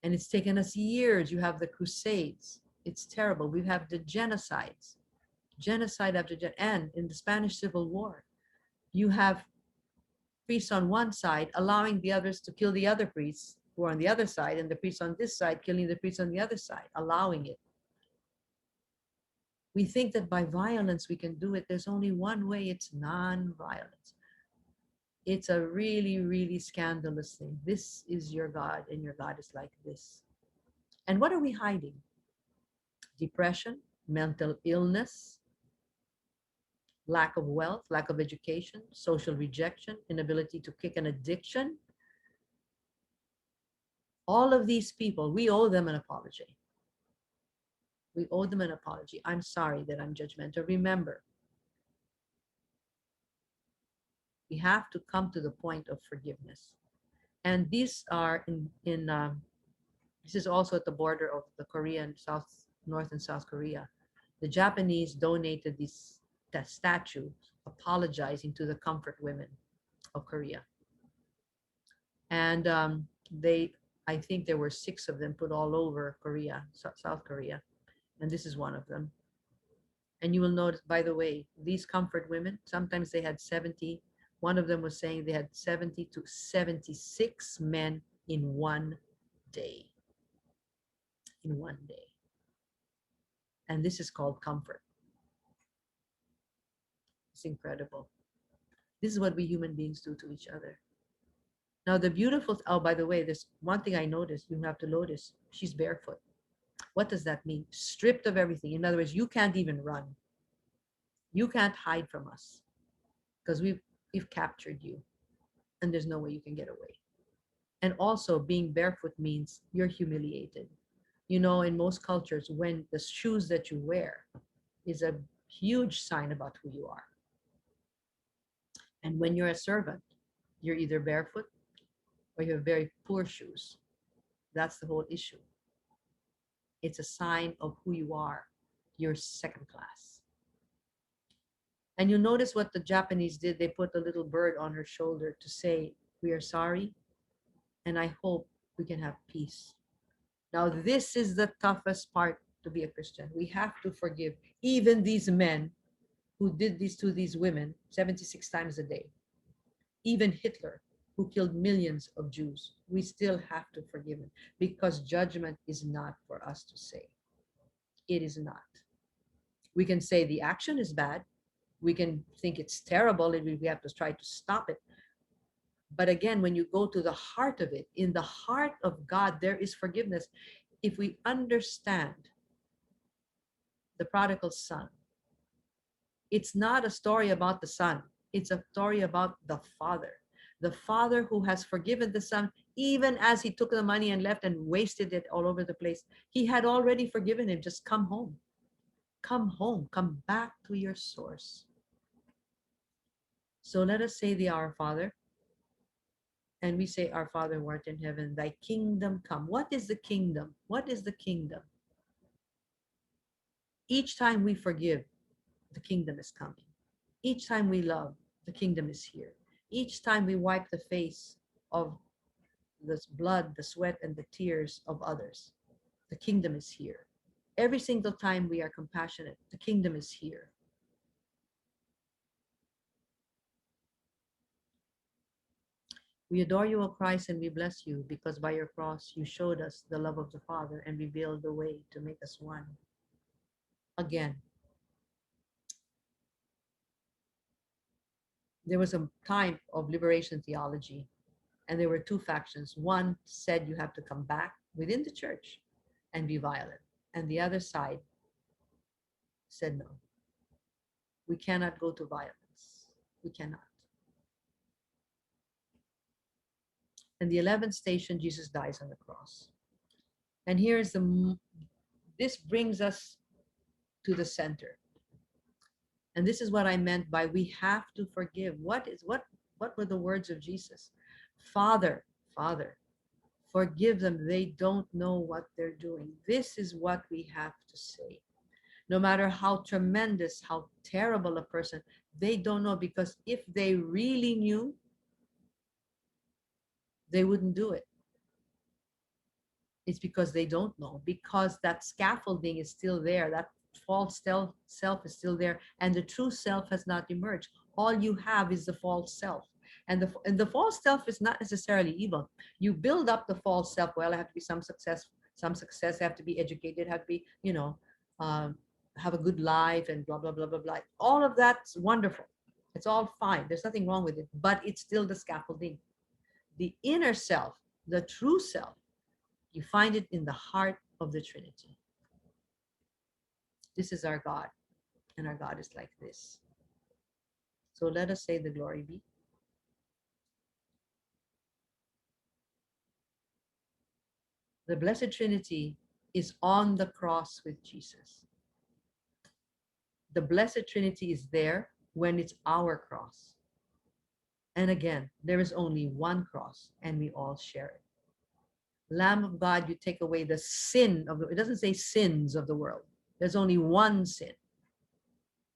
And it's taken us years. You have the Crusades. It's terrible. We have the genocides, genocide after genocide. And in the Spanish Civil War, you have priests on one side allowing the others to kill the other priests who are on the other side, and the priests on this side killing the priests on the other side, allowing it. We think that by violence we can do it. There's only one way. It's non-violence. It's a really, really scandalous thing. This is your God, and your God is like this. And what are we hiding? Depression, mental illness, lack of wealth, lack of education, social rejection, inability to kick an addiction. All of these people, we owe them an apology. We owe them an apology. I'm sorry that I'm judgmental. Remember, we have to come to the point of forgiveness. And these are this is also at the border of the Korean, North and South Korea. The Japanese donated this statue apologizing to the comfort women of Korea. And I think there were 6 of them put all over Korea, South Korea. And this is one of them. And you will notice, by the way, these comfort women, sometimes they had 70. One of them was saying they had 70 to 76 men in one day. In one day. And this is called comfort. It's incredible. This is what we human beings do to each other. Now, the beautiful, oh, by the way, there's one thing I noticed, you have to notice, she's barefoot. What does that mean? Stripped of everything. In other words, you can't even run. You can't hide from us because we've captured you and there's no way you can get away. And also, being barefoot means you're humiliated. You know, in most cultures, when the shoes that you wear is a huge sign about who you are. And when you're a servant, you're either barefoot or you have very poor shoes. That's the whole issue. It's a sign of who you are. You're second class. And you notice what the Japanese did. They put a little bird on her shoulder to say, "We are sorry, and I hope we can have peace." Now, this is the toughest part to be a Christian. We have to forgive even these men who did this to these women 76 times a day. Even Hitler, who killed millions of Jews. We still have to forgive him because judgment is not for us to say. It is not. We can say the action is bad. We can think it's terrible and we have to try to stop it. But again, when you go to the heart of it, in the heart of God, there is forgiveness. If we understand the prodigal son, it's not a story about the son, it's a story about the father. The father who has forgiven the son, even as he took the money and left and wasted it all over the place. He had already forgiven him. Just come home. Come home. Come back to your source. So let us say the Our Father. And we say, Our Father who art in heaven, thy kingdom come. What is the kingdom? What is the kingdom? Each time we forgive, the kingdom is coming. Each time we love, the kingdom is here. Each time we wipe the face of the blood, the sweat, and the tears of others, the kingdom is here. Every single time we are compassionate, the kingdom is here. We adore you, O Christ, and we bless you, because by your cross you showed us the love of the Father and revealed the way to make us one. Again, there was a time of liberation theology, and there were two factions. One said you have to come back within the church and be violent, and the other side said no. We cannot go to violence. We cannot. And the 11th station, Jesus dies on the cross. And here's this brings us to the center. And this is what I meant by we have to forgive. What were the words of Jesus? Father, Father, forgive them. They don't know what they're doing. This is what we have to say. No matter how tremendous, how terrible a person, they don't know, because if they really knew, they wouldn't do it. It's because they don't know, because that scaffolding is still there, that false self is still there, and the true self has not emerged. All you have is the false self. And the false self is not necessarily evil. You build up the false self. Well, I have to be some success, I have to be educated, have to be, um, have a good life, and blah, blah, blah, blah, blah. All of that's wonderful. It's all fine. There's nothing wrong with it, but it's still the scaffolding. The inner self, the true self, you find it in the heart of the Trinity. This is our God, and our God is like this. So let us say the glory be. The Blessed Trinity is on the cross with Jesus. The Blessed Trinity is there when it's our cross. And again, there is only one cross, and we all share it. Lamb of God, you take away the sin of the, it doesn't say sins of the world. There's only one sin.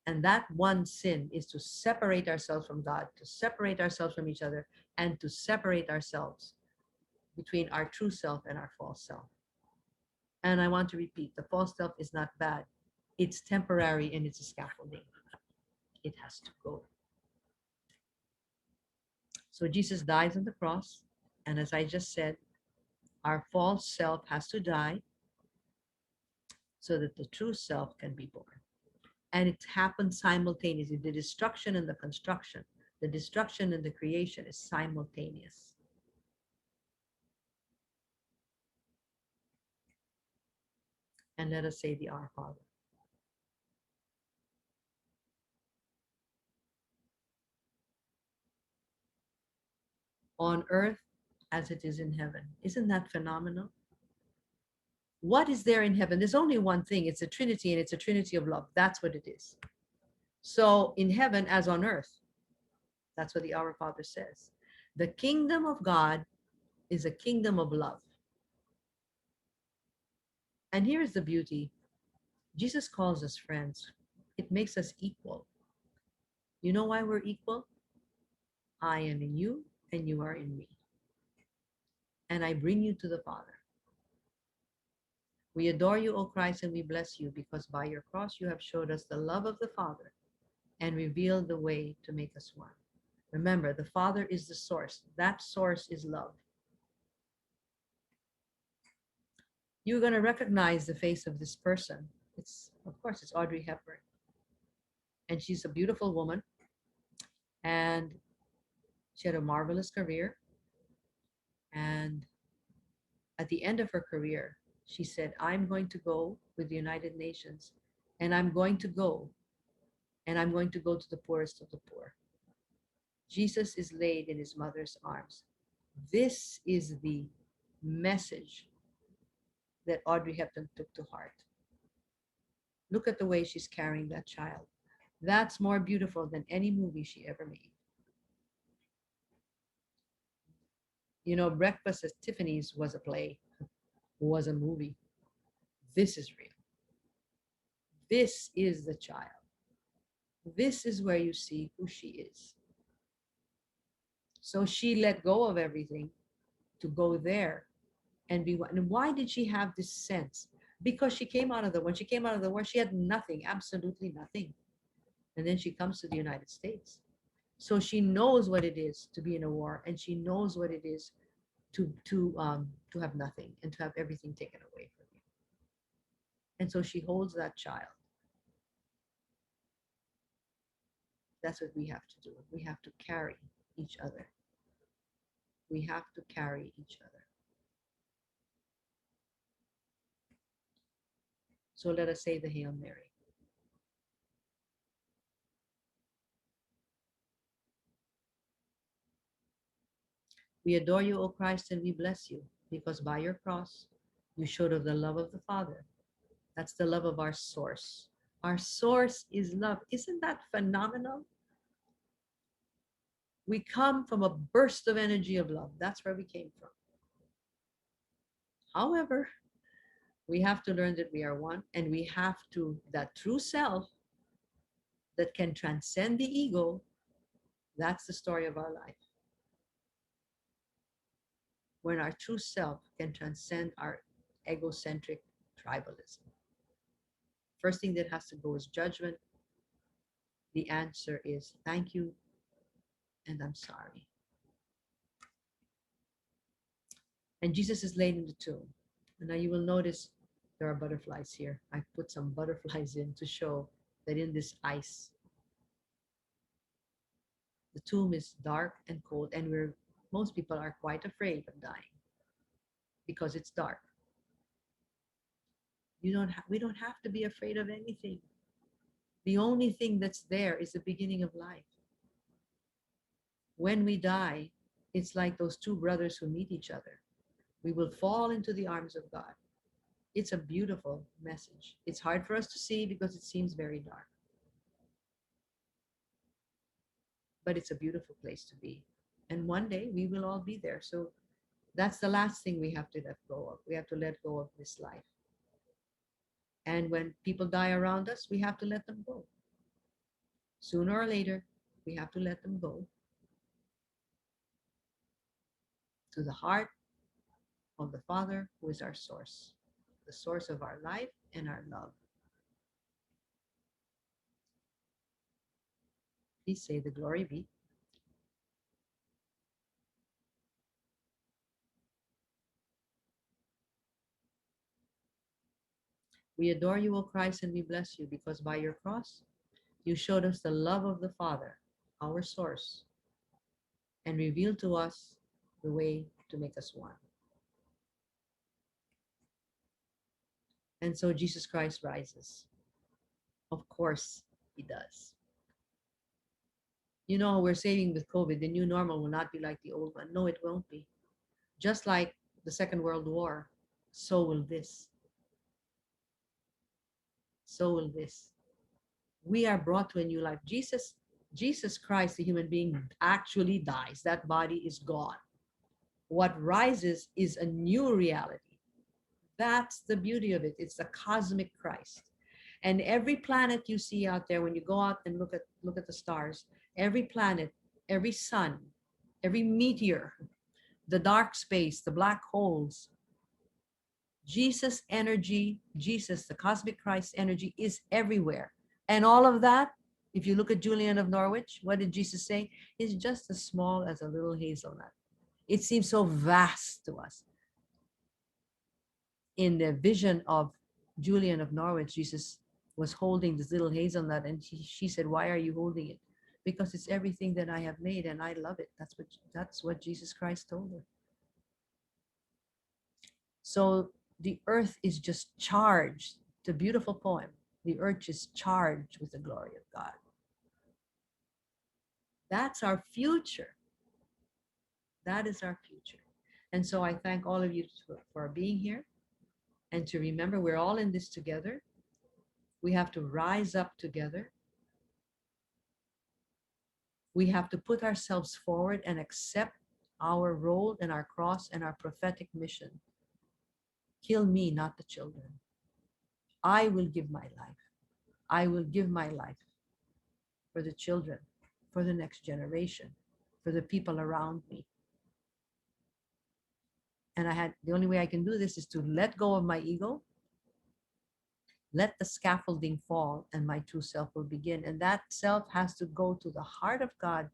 And that one sin is to separate ourselves from God, to separate ourselves from each other, and to separate ourselves between our true self and our false self. And I want to repeat, the false self is not bad. It's temporary and it's a scaffolding. It has to go. So Jesus dies on the cross. And as I just said, our false self has to die so that the true self can be born. And it happens simultaneously. The destruction and the construction, the destruction and the creation is simultaneous. And let us say the Our Father. On earth as it is in heaven. Isn't that phenomenal? What is there in heaven? There's only one thing. It's a Trinity, and it's a Trinity of love. That's what it is. So in heaven as on earth, that's what the Our Father says. The kingdom of God is a kingdom of love. And here's the beauty. Jesus calls us friends. It makes us equal. You know why we're equal? I am in you and you are in me. And I bring you to the Father. We adore you, O Christ, and we bless you because by your cross you have showed us the love of the Father and revealed the way to make us one. Remember, the Father is the source. That source is love. You're going to recognize the face of this person. Of course, it's Audrey Hepburn. And she's a beautiful woman. And she had a marvelous career. And at the end of her career, she said, I'm going to go with the United Nations, and I'm going to go, and I'm going to go to the poorest of the poor. Jesus is laid in his mother's arms. This is the message that Audrey Hepburn took to heart. Look at the way she's carrying that child. That's more beautiful than any movie she ever made. You know, Breakfast at Tiffany's was a play, was a movie. This is real. This is the child. This is where you see who she is. So she let go of everything to go there and be one. And why did she have this sense? Because she came out of the when she came out of the war, she had nothing, absolutely nothing. And then she comes to the United States. So she knows what it is to be in a war, and she knows what it is to have nothing and to have everything taken away from you. And so she holds that child. That's what we have to do. We have to carry each other. We have to carry each other. So let us say the Hail Mary. We adore you, O Christ, and we bless you, because by your cross you showed of the love of the Father. That's the love of our source. Our source is love. Isn't that phenomenal? We come from a burst of energy of love. That's where we came from. However, we have to learn that we are one, and we have to, that true self that can transcend the ego, that's the story of our life. When our true self can transcend our egocentric tribalism. First thing that has to go is judgment. The answer is thank you and I'm sorry. And Jesus is laid in the tomb. And now you will notice there are butterflies here. I put some butterflies in to show that in this ice, the tomb is dark and cold, and most people are quite afraid of dying because it's dark. We don't have to be afraid of anything. The only thing that's there is the beginning of life. When we die, it's like those two brothers who meet each other. We will fall into the arms of God. It's a beautiful message. It's hard for us to see because it seems very dark. But it's a beautiful place to be. And one day we will all be there. So that's the last thing we have to let go of. We have to let go of this life. And when people die around us, we have to let them go. Sooner or later, we have to let them go to the heart of the Father, who is our source. the source of our life and our love. Please say the glory be. We adore you, O Christ, and we bless you because by your cross you showed us the love of the Father, our source, and revealed to us the way to make us one. And so Jesus Christ rises. Of course, he does. You know, we're saying with COVID, the new normal will not be like the old one. No, it won't be. Just like the Second World War, so will this. So will this. We are brought to a new life. Jesus Christ, the human being, actually dies. That body is gone. What rises is a new reality. That's the beauty of it. It's the cosmic Christ. And every planet you see out there, when you go out and look at the stars, every planet, every sun, every meteor, the dark space, the black holes, Jesus energy, Jesus, the cosmic Christ energy is everywhere. And all of that, if you look at Julian of Norwich, what did Jesus say? Is just as small as a little hazelnut. It seems so vast to us. In the vision of Julian of Norwich, Jesus was holding this little hazelnut, and she said, "Why are you holding it?" Because it's everything that I have made, and I love it. That's what Jesus Christ told her. So the earth is just charged. The beautiful poem. The earth is charged with the glory of God. That's our future. That is our future. And so I thank all of you for being here, and to remember we're all in this together. We have to rise up together. We have to put ourselves forward and accept our role and our cross and our prophetic mission. Kill me, not the children. I will give my life. I will give my life for the children, for the next generation, for the people around me. And the only way I can do this is to let go of my ego, let the scaffolding fall, and my true self will begin. And that self has to go to the heart of God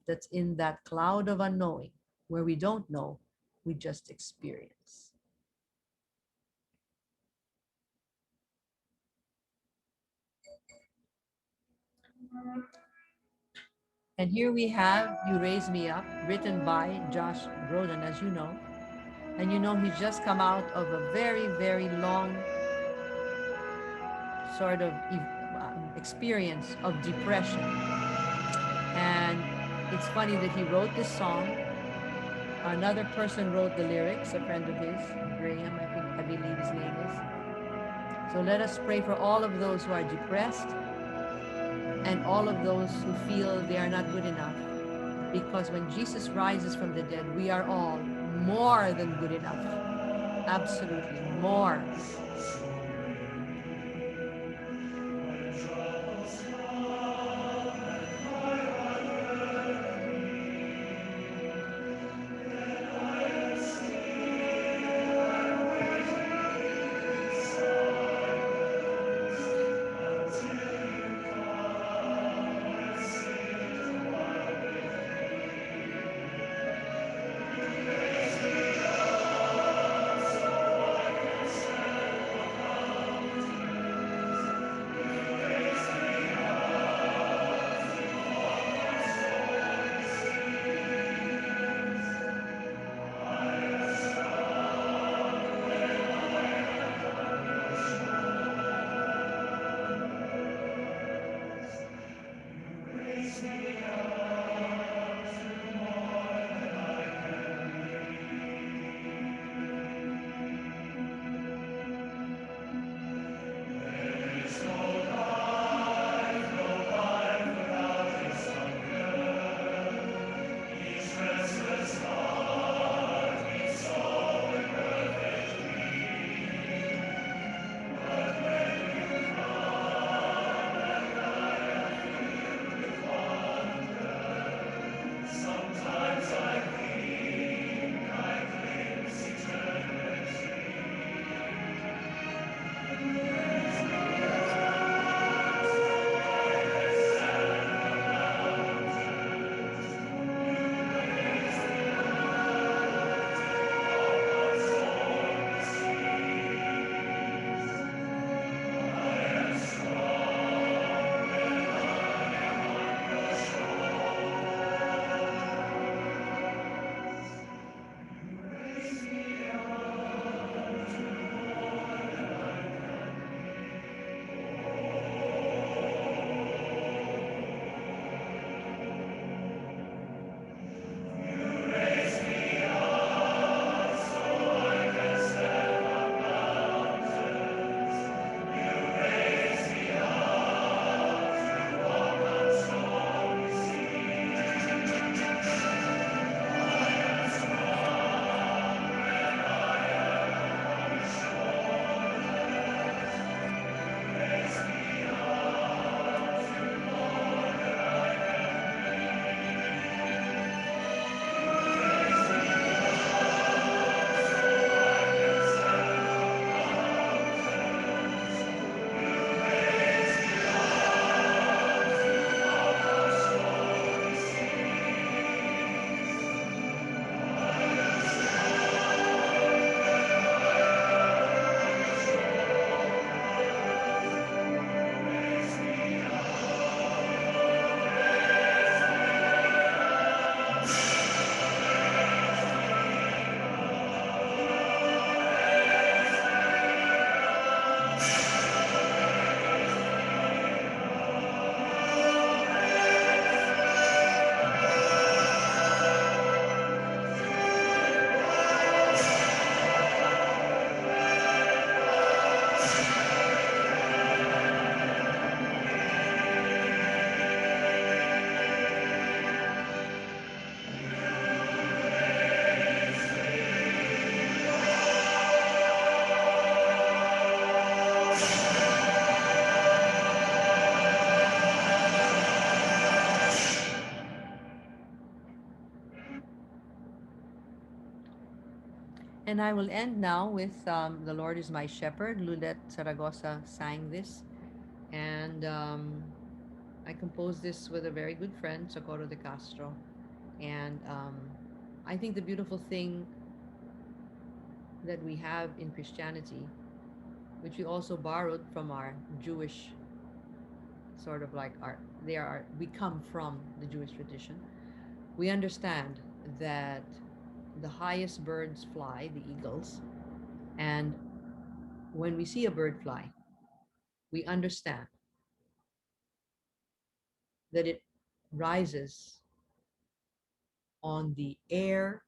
that's in that cloud of unknowing, where we don't know, we just experience. And here we have You Raise Me Up, written by Josh Groden, as you know. And you know he's just come out of a very, very long sort of experience of depression. And it's funny that he wrote this song. Another person wrote the lyrics, a friend of his, Graham, I believe his name is. So let us pray for all of those who are depressed and all of those who feel they are not good enough. Because when Jesus rises from the dead, we are all more than good enough. Absolutely more. And I will end now with The Lord is My Shepherd. Lulet Zaragoza sang this. And I composed this with a very good friend, Socorro de Castro. And I think the beautiful thing that we have in Christianity, which we also borrowed from our Jewish sort of like our, they are, we come from the Jewish tradition. We understand that the highest birds fly, the eagles, and when we see a bird fly, we understand that it rises on the air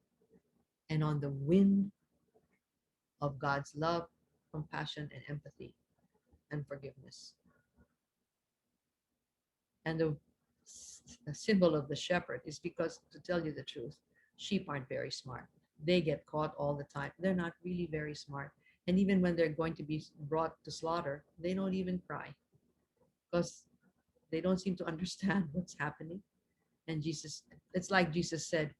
and on the wind of God's love, compassion, and empathy and forgiveness. And the symbol of the shepherd is because, to tell you the truth, sheep aren't very smart. They get caught all the time. They're not really very smart. And even when they're going to be brought to slaughter, they don't even cry because they don't seem to understand what's happening. And Jesus, it's like Jesus said,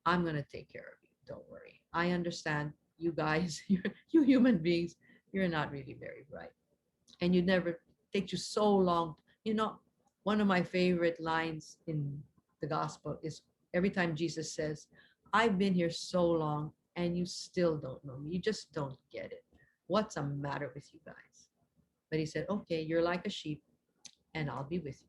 I'm going to take care of you. Don't worry. I understand you guys, you human beings, you're not really very bright. And you never, takes you so long. You know, one of my favorite lines in the gospel is every time Jesus says, I've been here so long and you still don't know me. You just don't get it. What's the matter with you guys? But he said, okay, you're like a sheep and I'll be with you.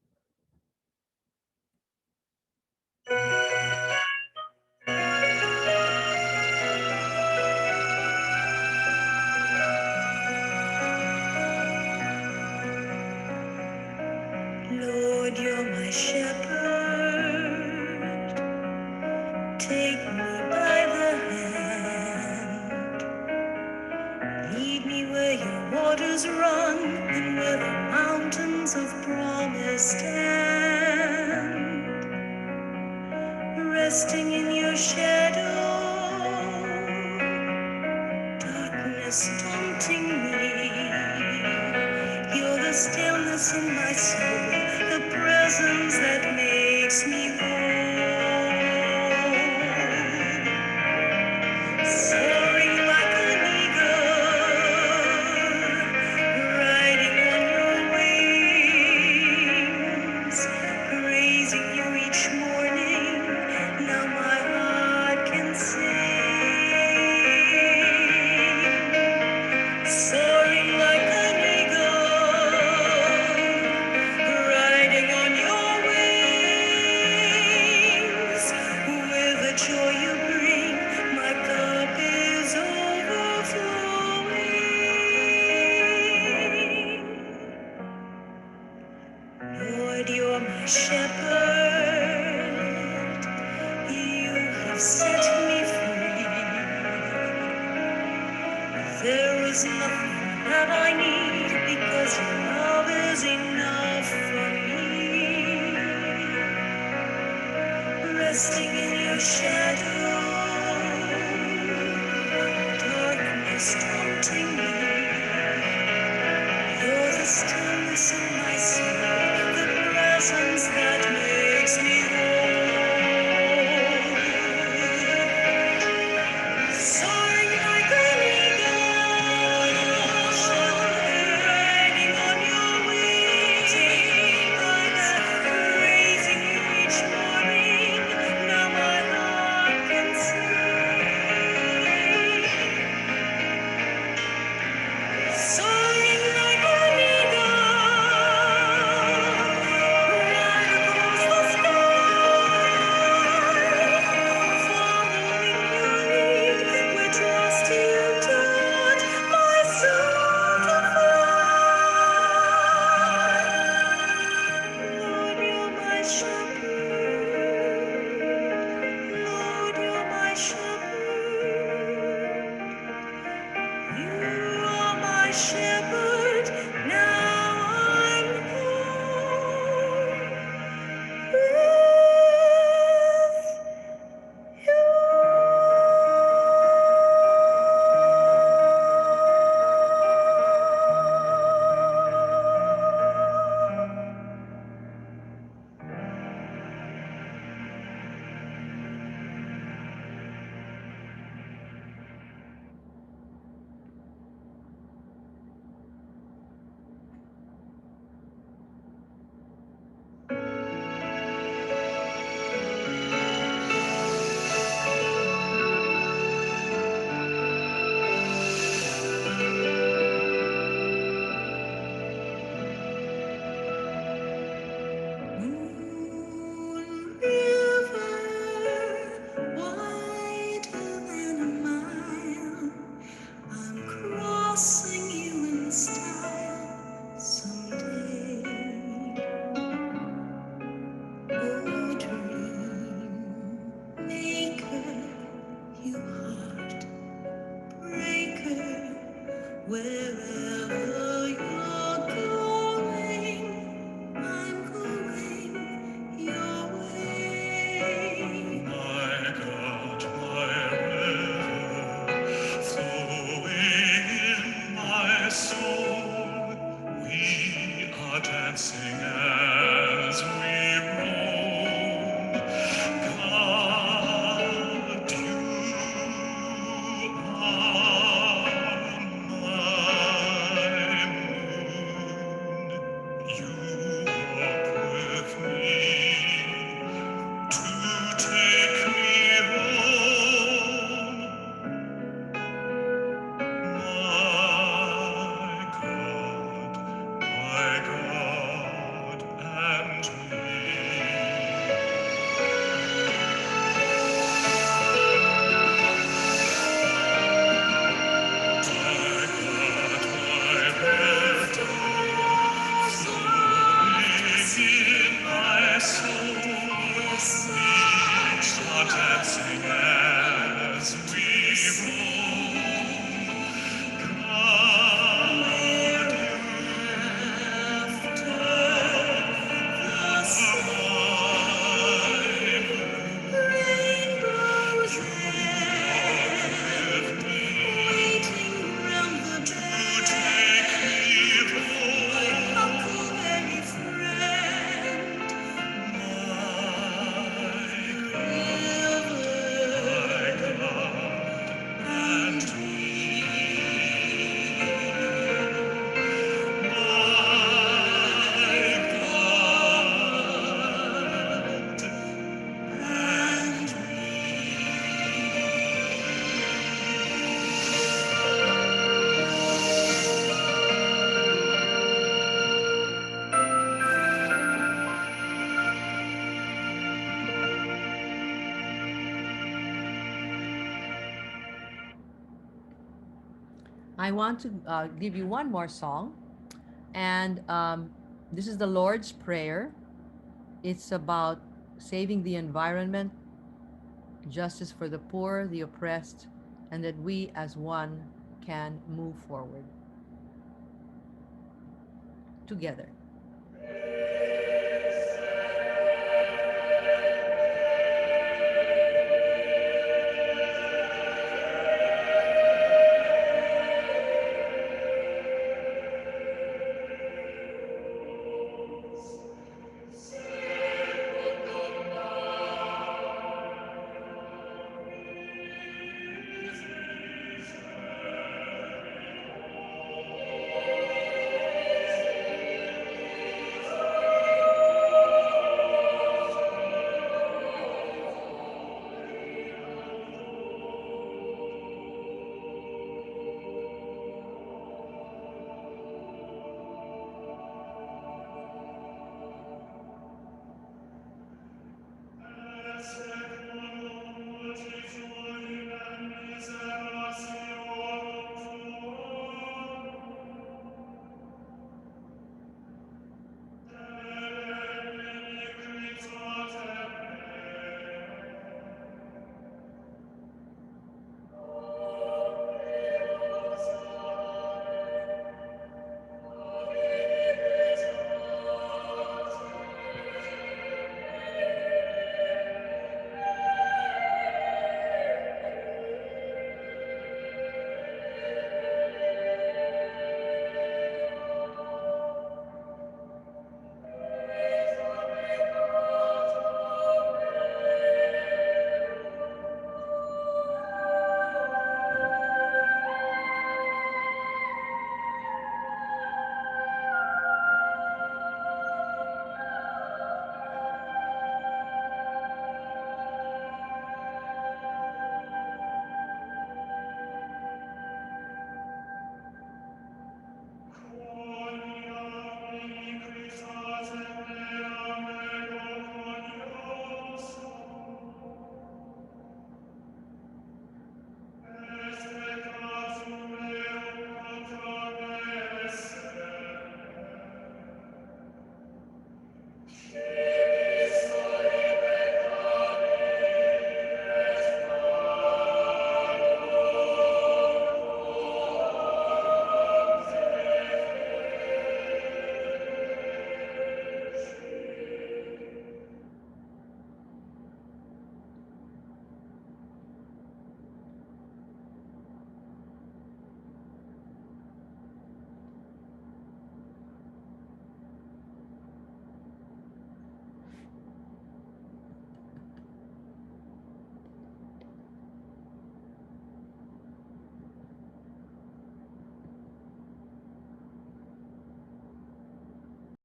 Lord, you're my shepherd. Take me by the hand. Lead me where your waters run and where the mountains of promise stand. Resting in your shadow, darkness taunting me. You're the stillness in my soul, the presence that makes me whole. Soaring like an eagle, riding on your wings, praising you each morning. Now my heart can sing. Soaring like an eagle, riding on your wings. With the joy you bring, my cup is overflowing. Lord, you're my shepherd. You have set me free. There is nothing that I need because your love is enough for me. Resting in your shadow, darkness taunting me. You're the stillness in my soul, the presence that makes me whole. Soaring like an eagle, riding on your wings, praising you each morning. Now my are dancing as we roam. God, you are my moon. You walk with me to take me home, my God and me. My God, my Redeemer, flowing in my soul, we are dancing as we roam. God, I want to give you one more song, and this is the Lord's Prayer. It's about saving the environment, justice for the poor, the oppressed, and that we as one can move forward together.